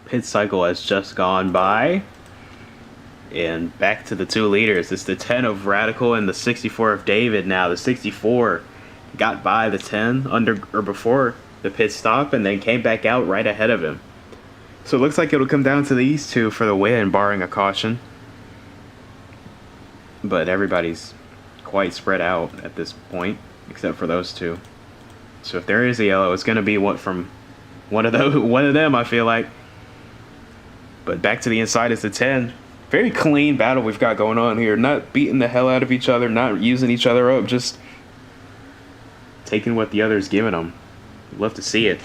pit cycle has just gone by. And back to the 2 leaders. It's the 10 of Radical and the 64 of David now. The 64 got by the 10 under or before the pit stop and then came back out right ahead of him. So it looks like it'll come down to these 2 for the win, barring a caution. But everybody's quite spread out at this point, except for those 2. So if there is a yellow, it's going to be from one of them, I feel like. But back to the inside is the 10. Very clean battle we've got going on here. Not beating the hell out of each other, not using each other up, just taking what the other's giving them. Love to see it.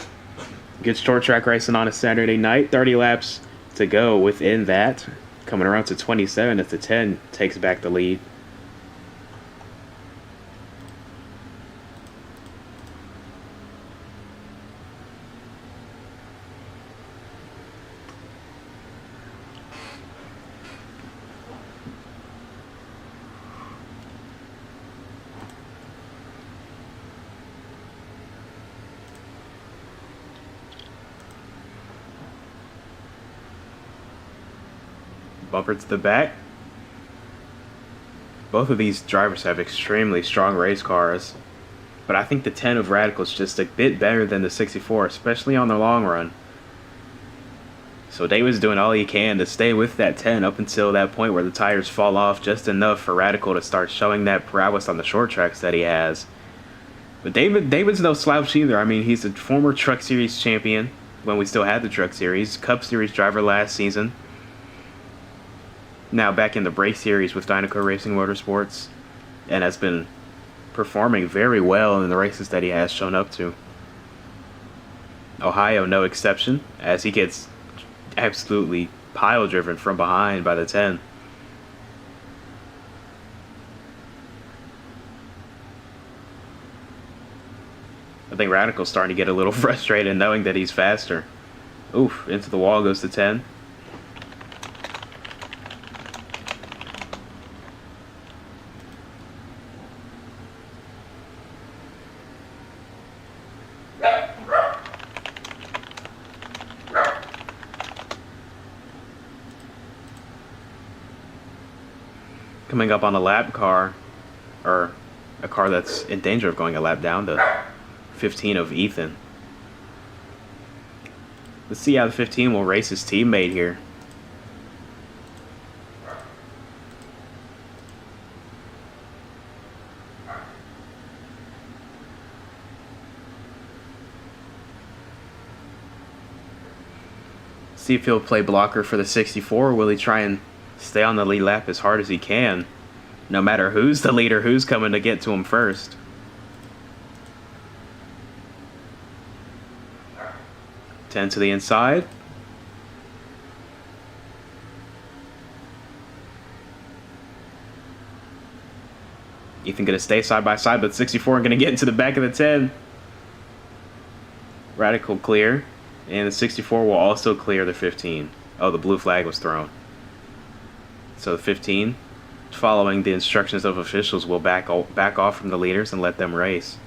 Good short track racing on a Saturday night. 30 laps to go within that. Coming around to 27 as the 10 takes back the lead. Bumper to the back. Both of these drivers have extremely strong race cars, but I think the 10 of Radical is just a bit better than the 64, especially on the long run. So David's doing all he can to stay with that 10 up until that point where the tires fall off just enough for Radical to start showing that prowess on the short tracks that he has. But David's no slouch either. I mean, he's a former Truck Series champion when we still had the Truck Series, Cup Series driver last season. Now back in the Brake Series with Dynaco Racing Motorsports, and has been performing very well in the races that he has shown up to. Ohio, no exception, as he gets absolutely pile driven from behind by the 10. I think Radical's starting to get a little frustrated knowing that he's faster. Oof, into the wall goes the 10. Coming up on a lap car, or a car that's in danger of going a lap down, the 15 of Ethan. Let's see how the 15 will race his teammate here. See if he'll play blocker for the 64, or will he try and stay on the lead lap as hard as he can, no matter who's the leader, who's coming to get to him first. Ten to the inside. Ethan gonna stay side by side, but 64 gonna get into the back of the 10. Radical clear, and the 64 will also clear the 15. Oh, the blue flag was thrown. So the 15, following the instructions of officials, will back off from the leaders and let them race.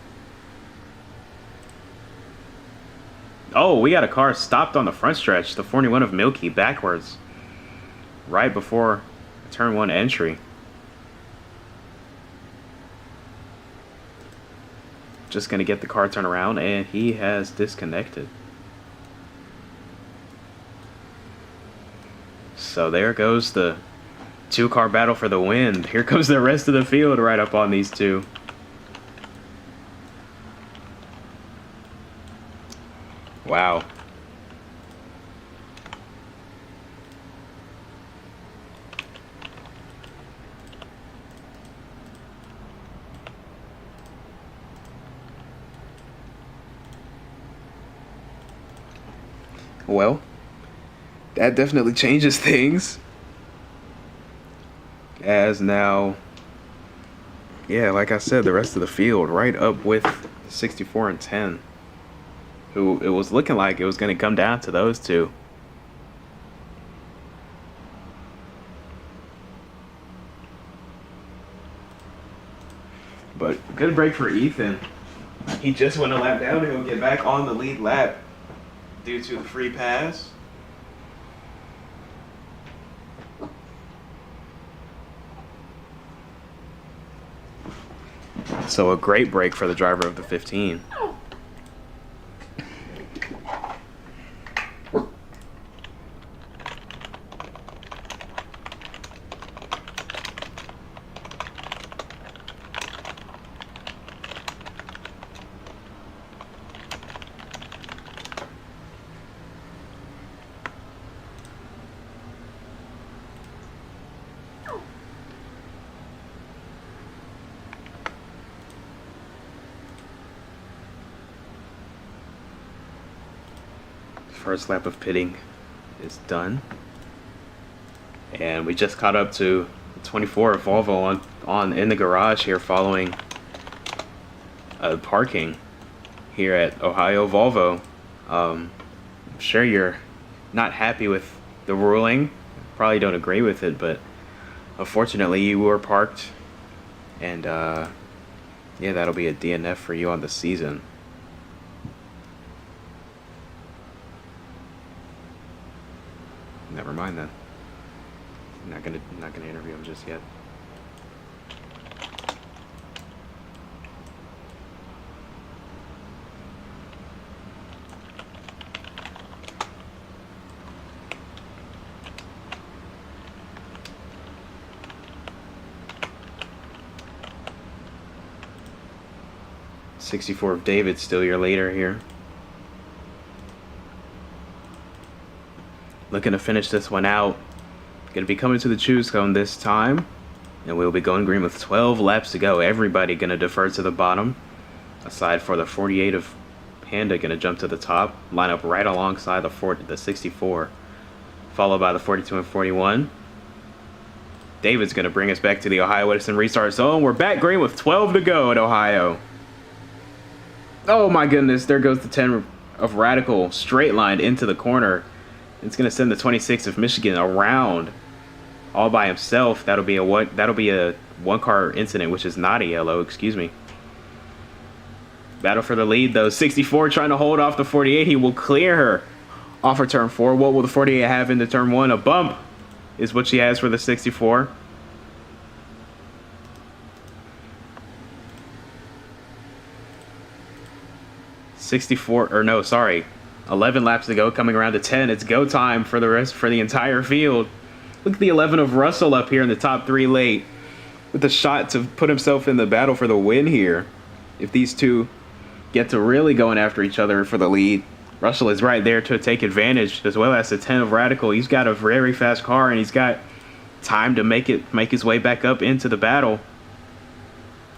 Oh, we got a car stopped on the front stretch. The 41 of Milky backwards, right before turn 1 entry. Just going to get the car turned around, and he has disconnected. So there goes the 2-car battle for the win. Here comes the rest of the field right up on these 2. Wow. Well, that definitely changes things. As now, yeah, like I said, the rest of the field right up with 64 and 10. Who it was looking like it was going to come down to those 2. But good break for Ethan. He just went a lap down. He'll get back on the lead lap due to the free pass. So a great break for the driver of the 15. First lap of pitting is done, and we just caught up to 24 Volvo on in the garage here following parking here at Ohio Volvo. I'm sure you're not happy with the ruling, probably don't agree with it, but unfortunately you were parked, and yeah, that'll be a DNF for you on the season. Never mind then. Not gonna interview him just yet. '64 of David, still your leader here. Looking to finish this one out. Going to be coming to the choose cone this time. And we'll be going green with 12 laps to go. Everybody going to defer to the bottom. Aside for the 48 of Panda, going to jump to the top. Line up right alongside the 64. Followed by the 42 and 41. David's going to bring us back to the Ohio Edison restart zone. We're back green with 12 to go at Ohio. Oh my goodness. There goes the 10 of Radical. Straight lined into the corner. It's going to send the 26 of Michigan around all by himself. That'll be a one car incident, which is not a yellow, excuse me. Battle for the lead though. 64 trying to hold off the 48. He will clear her off of turn 4. What will the 48 have into turn 1? A bump is what she has for the 64. Or no, sorry. 11 laps to go, coming around to 10. It's go time for the entire field. Look at the 11 of Russell up here in the top 3 late with the shot to put himself in the battle for the win here. If these two get to really going after each other for the lead, Russell is right there to take advantage, as well as the 10 of Radical. He's got a very fast car, and he's got time to make his way back up into the battle.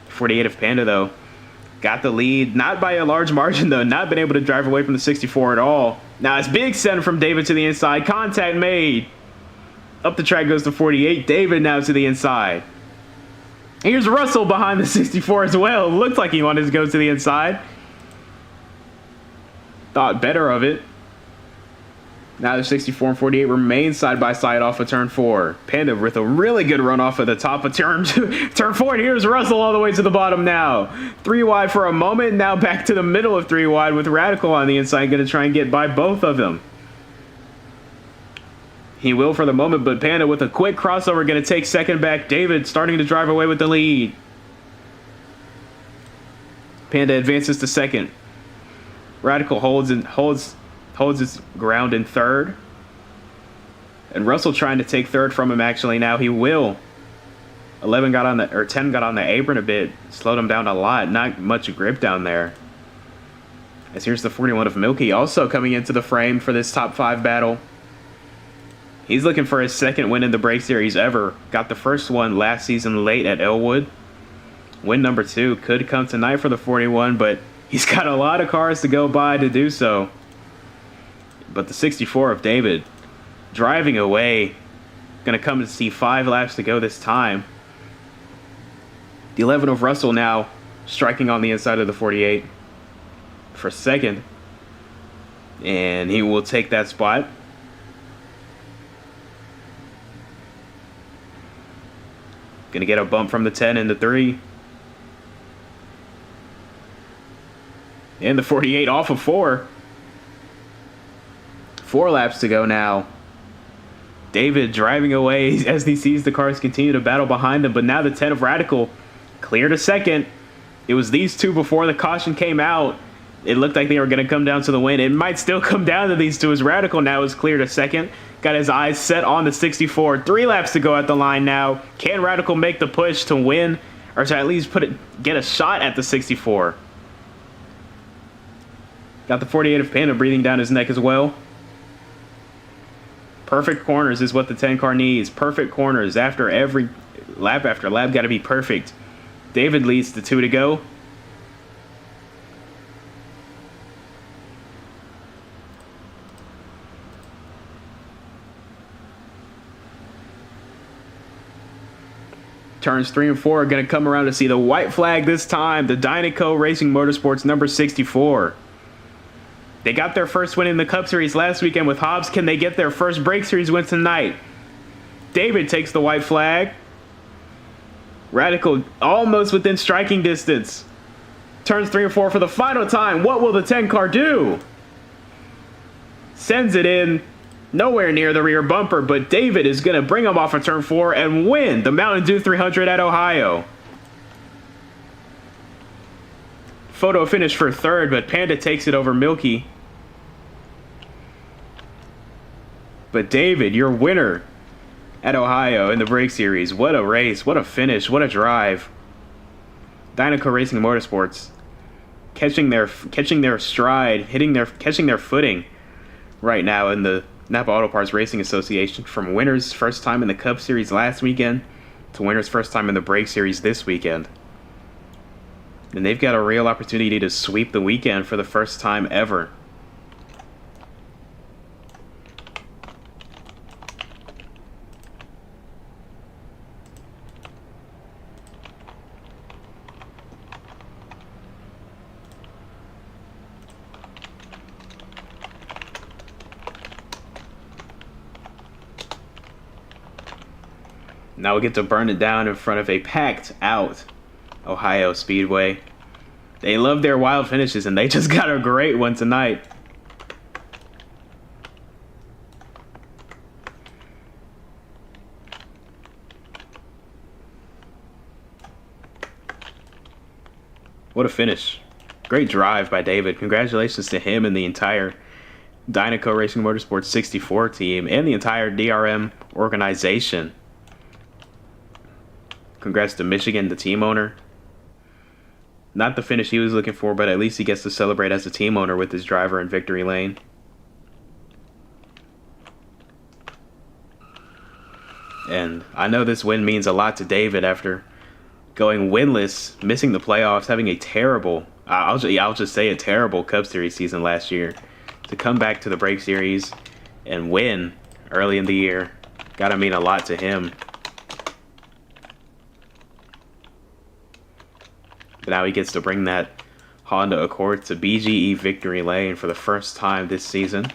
48 of Panda, though, got the lead, not by a large margin, though. Not been able to drive away from the 64 at all. Now it's big send from David to the inside. Contact made. Up the track goes to 48. David now to the inside. Here's Russell behind the 64 as well. Looked like he wanted to go to the inside. Thought better of it. Now the 64 and 48 remain side by side off of turn 4. Panda with a really good run off of the top of turn 4. And here's Russell all the way to the bottom now. 3 wide for a moment. Now back to the middle of 3 wide with Radical on the inside. Going to try and get by both of them. He will for the moment, but Panda with a quick crossover going to take second back. David starting to drive away with the lead. Panda advances to second. Radical holds his ground in third. And Russell trying to take third from him actually now. He will. 10 got on the apron a bit. Slowed him down a lot. Not much grip down there. As here's the 41 of Milky also coming into the frame for this top 5 battle. He's looking for his second win in the Brakes Series ever. Got the first one last season late at Elwood. Win number 2 could come tonight for the 41, but he's got a lot of cars to go by to do so. But the 64 of David driving away. Going to come to see 5 laps to go this time. The 11 of Russell now striking on the inside of the 48 for second. And he will take that spot. Going to get a bump from the 10 and the 3. And the 48 off of 4. 4 laps to go now. David driving away as he sees the cars continue to battle behind him. But now the 10 of Radical clear to second. It was these two before the caution came out. It looked like they were going to come down to the win. It might still come down to these two as Radical now is cleared a second. Got his eyes set on the 64. 3 laps to go at the line now. Can Radical make the push to win? Or to at least get a shot at the 64? Got the 48 of Panda breathing down his neck as well. Perfect corners is what the 10 car needs. Perfect corners after every lap after lap. Got to be perfect. David leads the 2 to go. Turns 3 and 4 are going to come around to see the white flag this time. The Dynaco Racing Motorsports number 64. They got their first win in the Cup Series last weekend with Hobbs. Can they get their first Brake Series win tonight? David takes the white flag. Radical almost within striking distance. Turns 3 and 4 for the final time. What will the 10 car do? Sends it in. Nowhere near the rear bumper, but David is going to bring him off of turn 4 and win the Mountain Dew 300 at Ohio. Photo finish for third, but Panda takes it over Milky. But David, your winner at Ohio in the Brake Series. What a race, what a finish, what a drive. Dynaco Racing Motorsports catching their stride, catching their footing right now in the NAPA Auto Parts Racing Association, from winners' first time in the Cup Series last weekend to winners' first time in the Brake Series this weekend. And they've got a real opportunity to sweep the weekend for the first time ever. Now we get to burn it down in front of a packed out Ohio Speedway. They love their wild finishes, and they just got a great one tonight. What a finish. Great drive by David. Congratulations to him and the entire Dynaco Racing Motorsports 64 team and the entire DRM organization. Congrats to Michigan, the team owner. Not the finish he was looking for, but at least he gets to celebrate as a team owner with his driver in victory lane. And I know this win means a lot to David after going winless, missing the playoffs, having a terrible, I'll just say a terrible Cup Series season last year. To come back to the Brake Series and win early in the year, gotta mean a lot to him. But now he gets to bring that Honda Accord to BGE victory lane for the first time this season.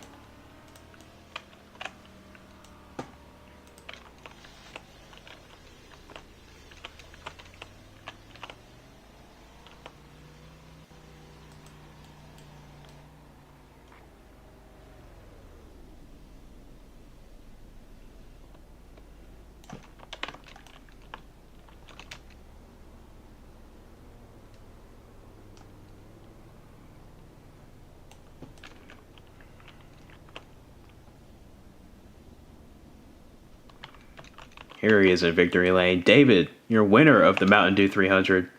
Here he is in victory lane. David, your winner of the Mountain Dew 300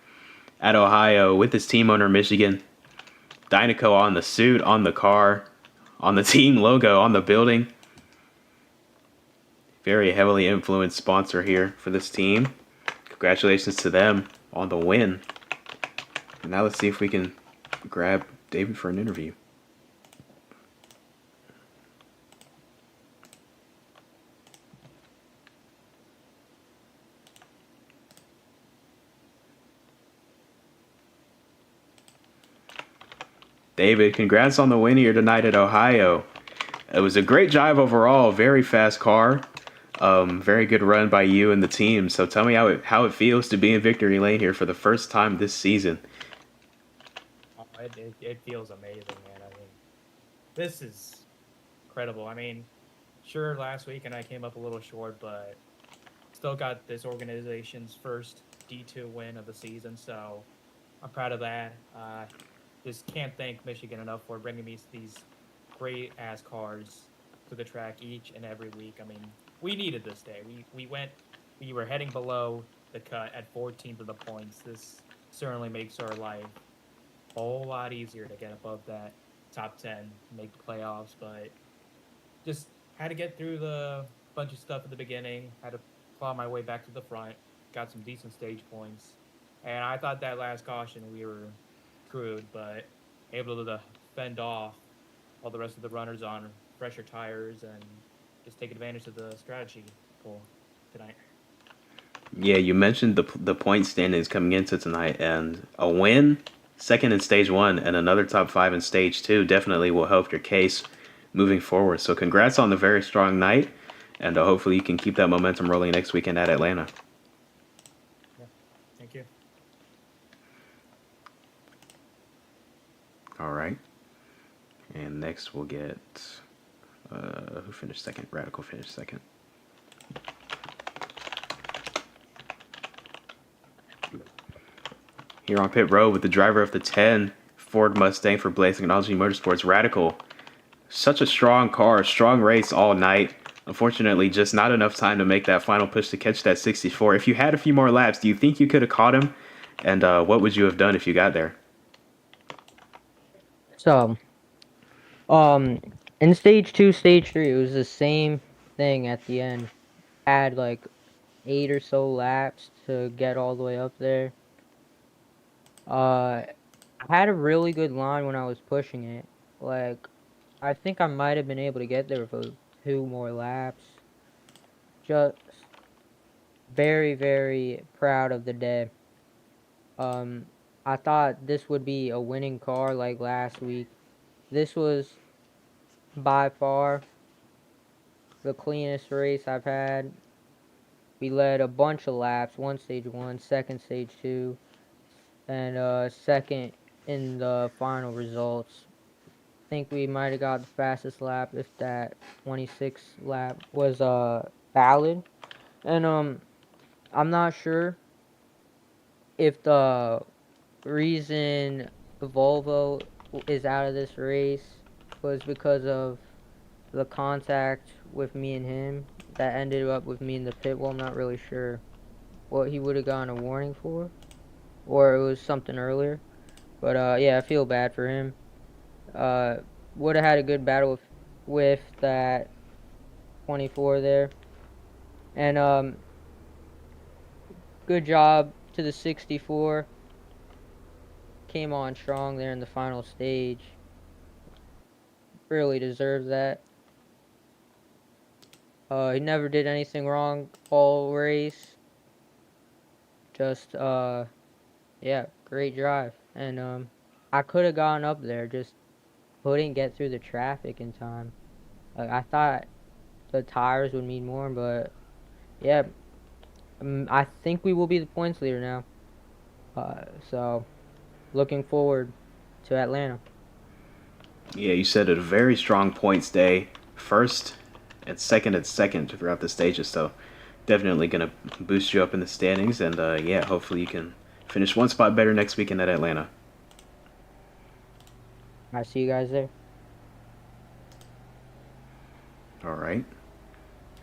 at Ohio with his team owner Michigan. Dynaco on the suit, on the car, on the team logo, on the building. Very heavily influenced sponsor here for this team. Congratulations to them on the win. And now let's see if we can grab David for an interview. David, congrats on the win here tonight at Ohio. It was a great drive overall, very fast car. Very good run by you and the team. So tell me how it feels to be in victory lane here for the first time this season. Oh, it feels amazing, man. I mean, this is incredible. I mean, sure, last weekend I came up a little short, but still got this organization's first D2 win of the season. So I'm proud of that. Just can't thank Michigan enough for bringing me these great ass cars to the track each and every week. I mean, we needed this day. We were heading below the cut at 14th of the points. This certainly makes our life a whole lot easier to get above that top 10, make the playoffs. But just had to get through the bunch of stuff at the beginning. Had to claw my way back to the front. Got some decent stage points, and I thought that last caution we were screwed, but able to fend off all the rest of the runners on fresher tires and just take advantage of the strategy pull tonight. Yeah, you mentioned the point standings coming into tonight, and a win, second in stage one, and another top five in stage two definitely will help your case moving forward. So, congrats on the very strong night, and hopefully you can keep that momentum rolling next weekend at Atlanta. Yeah, thank you. All right, and next we'll get who finished second? Radical finished second. Here on pit road with the driver of the 10 Ford Mustang for Blaze Technology Motorsports, Radical. Such a strong car, strong race all night. Unfortunately, just not enough time to make that final push to catch that 64. If you had a few more laps, do you think you could have caught him? And what would you have done if you got there? So, in stage 2, stage 3, it was the same thing at the end. Had like 8 or so laps to get all the way up there. I had a really good line when I was pushing it. Like, I think I might have been able to get there for 2 more laps. Just very, very proud of the day. I thought this would be a winning car like last week. This was by far the cleanest race I've had. We led a bunch of laps, one stage 1, second stage 2, and second in the final results. I think we might have got the fastest lap if that 26 lap was valid. And I'm not sure if the reason the Volvo is out of this race was because of the contact with me and him that ended up with me in the pit wall. I'm not really sure what he would have gotten a warning for, or it was something earlier. But yeah, I feel bad for him. Would have had a good battle with that 24 there, and good job to the 64. Came on strong there in the final stage. Really deserves that. He never did anything wrong all race. Just yeah, great drive. And I could have gone up there, just couldn't get through the traffic in time. Like, I thought the tires would mean more, but yeah, I think we will be the points leader now. So looking forward to Atlanta. Yeah, you said a very strong points day, first and second throughout the stages. So definitely gonna boost you up in the standings, and yeah, hopefully you can finish one spot better next weekend at Atlanta. I see you guys there. All right.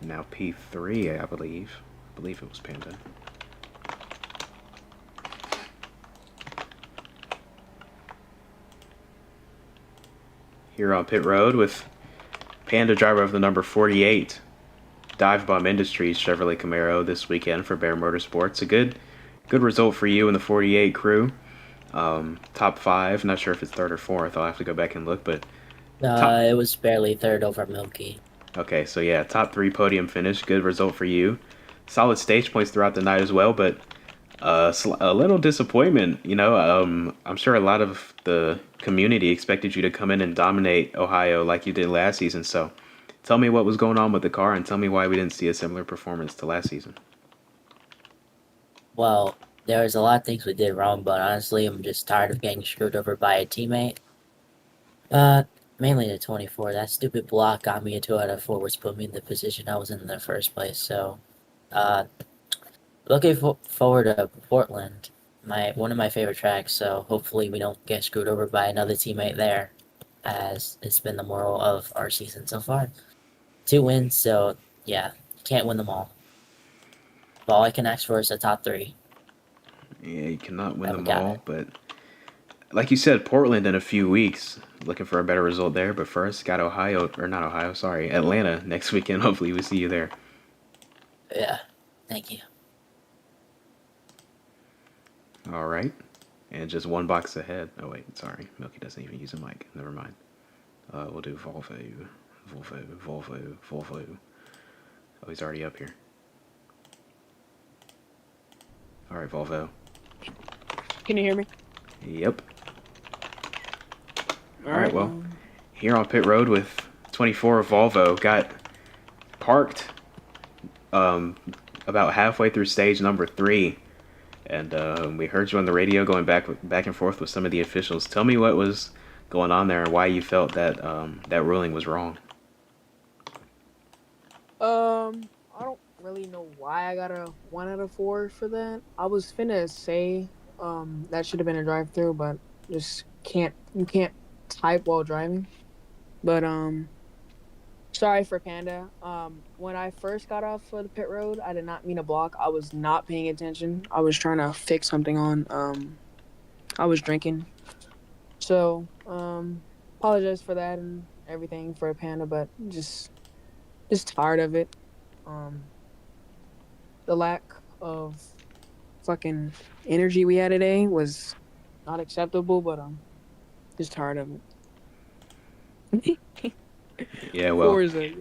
Now P3, I believe. I believe it was Panda. Here on pit road with Panda driver of the number 48, Dive Bomb Industries Chevrolet Camaro this weekend for Bear Motorsports. A good result for you in the 48 crew. Top 5. Not sure if it's third or fourth. I'll have to go back and look, but It was barely third over Milky. okay, so yeah, top 3 podium finish. Good result for you. Solid stage points throughout the night as well, but a little disappointment. You know, I'm sure a lot of the community expected you to come in and dominate Ohio like you did last season. So tell me what was going on with the car, and tell me why we didn't see a similar performance to last season. Well, there was a lot of things we did wrong, but honestly, I'm just tired of getting screwed over by a teammate. Mainly the 24. That stupid block got me a 2 out of 4, which put me in the position I was in the first place. So, looking forward to Portland. one of my favorite tracks. So hopefully we don't get screwed over by another teammate there, as it's been the moral of our season so far. 2 wins, so yeah, can't win them all. But all I can ask for is a top 3 Yeah, you cannot win that we them got it. all, but like you said, Portland in a few weeks. Looking for a better result there, but first got Ohio, or not Ohio, sorry, Atlanta next weekend. Hopefully we see you there. Yeah, thank you. All right. And just one box ahead. Oh, wait, sorry. Milky doesn't even use a mic. Never mind. We'll do Volvo. Oh, he's already up here. All right, Volvo. Can you hear me? Yep. All right, well, here on pit road with 24 Volvo, got parked about halfway through stage number 3. And we heard you on the radio going back and forth with some of the officials. Tell me what was going on there and why you felt that that ruling was wrong. I don't really know why I got a 1 out of 4 for that. I was finna say, that should have been a drive-through, but just you can't type while driving. But, sorry for Panda. When I first got off of the pit road, I did not mean to block. I was not paying attention. I was trying to fix something on, I was drinking. So, apologize for that and everything for Panda, but just tired of it. The lack of fucking energy we had today was not acceptable, but just tired of it. Yeah, well, Forza,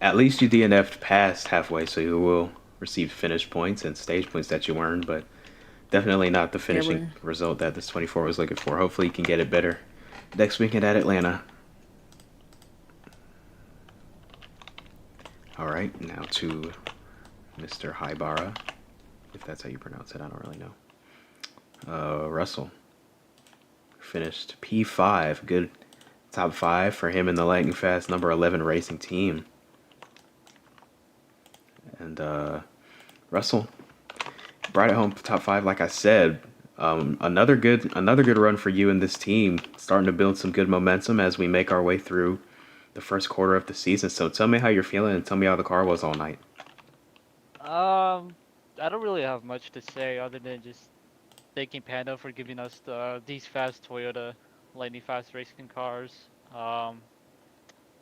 at least you DNF'd past halfway, so you will receive finish points and stage points that you earned, but definitely not the finishing bro. result that this 24 was looking for. Hopefully you can get it better next weekend at Atlanta. All right, now to Mr. Haibara, if that's how you pronounce it. I don't really know. Russell finished P5. Good top 5 for him in the Lightning Fast number 11 racing team. And Russell brought it home top 5, like I said. Another good run for you and this team, starting to build some good momentum as we make our way through the first quarter of the season. So tell me how you're feeling and tell me how the car was all night. I don't really have much to say other than just thanking Panda for giving us these fast Toyota Lightning Fast racing cars.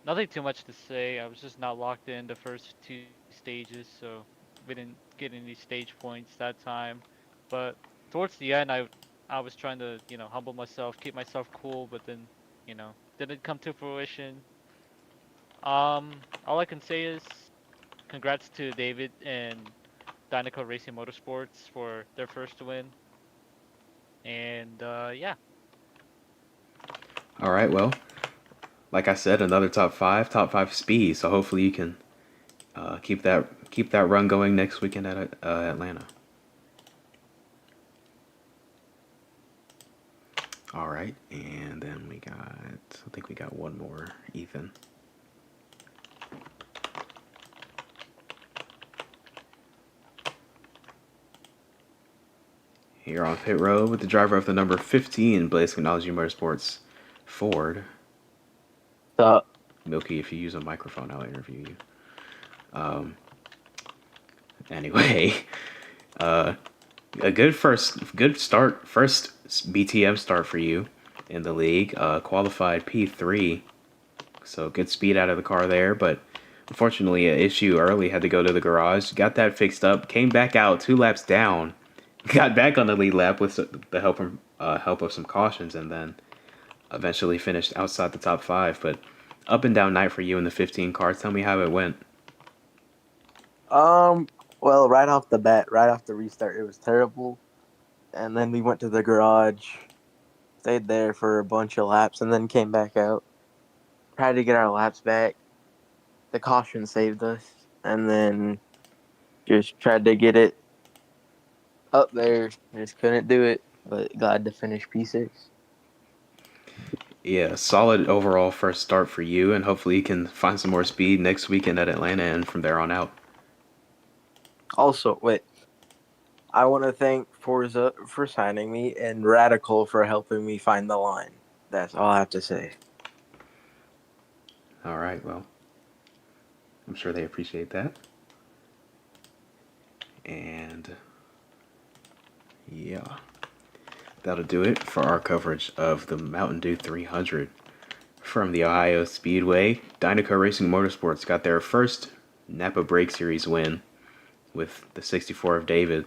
Nothing too much to say. I was just not locked in the first 2 stages, so we didn't get any stage points that time. But towards the end, I was trying to humble myself, keep myself cool, but then didn't come to fruition. All I can say is congrats to David and Dynaco Racing Motorsports for their first win. And yeah. All right, well, like I said, another top 5 speed. So hopefully you can keep that run going next weekend at Atlanta. All right, and then I think we got one more, Ethan. Here on pit road with the driver of the number 15 Blaze Technology Motorsports Ford. What's up? Milky, if you use a microphone, I'll interview you. Anyway, a good first BTM start for you in the league. Qualified P3, so good speed out of the car there, but unfortunately an issue early, had to go to the garage, got that fixed up, came back out 2 laps down, got back on the lead lap with the help of some cautions, and then eventually finished outside the top 5. But up and down night for you in the 15 car. Tell me how it went. Well, right off the bat, right off the restart, it was terrible. And then we went to the garage, stayed there for a bunch of laps, and then came back out. Tried to get our laps back. The caution saved us. And then just tried to get it up there. Just couldn't do it, but glad to finish P6. Yeah, solid overall first start for you, and hopefully you can find some more speed next weekend at Atlanta and from there on out. Also, wait, I want to thank Forza for signing me and Radical for helping me find the line. That's all I have to say. All right, well, I'm sure they appreciate that. And yeah, that'll do it for our coverage of the Mountain Dew 300 from the Ohio Speedway. Dynaco Racing Motorsports got their first NAPA Brakes Series win with the 64 of David,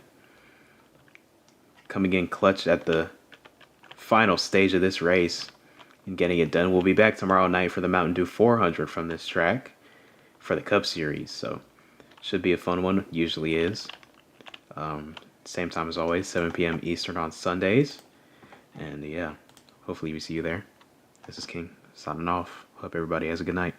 coming in clutch at the final stage of this race and getting it done. We'll be back tomorrow night for the Mountain Dew 400 from this track for the Cup Series, so should be a fun one. Usually is. Same time as always, 7 p.m. Eastern on Sundays. And yeah, hopefully we see you there. This is King signing off. Hope everybody has a good night.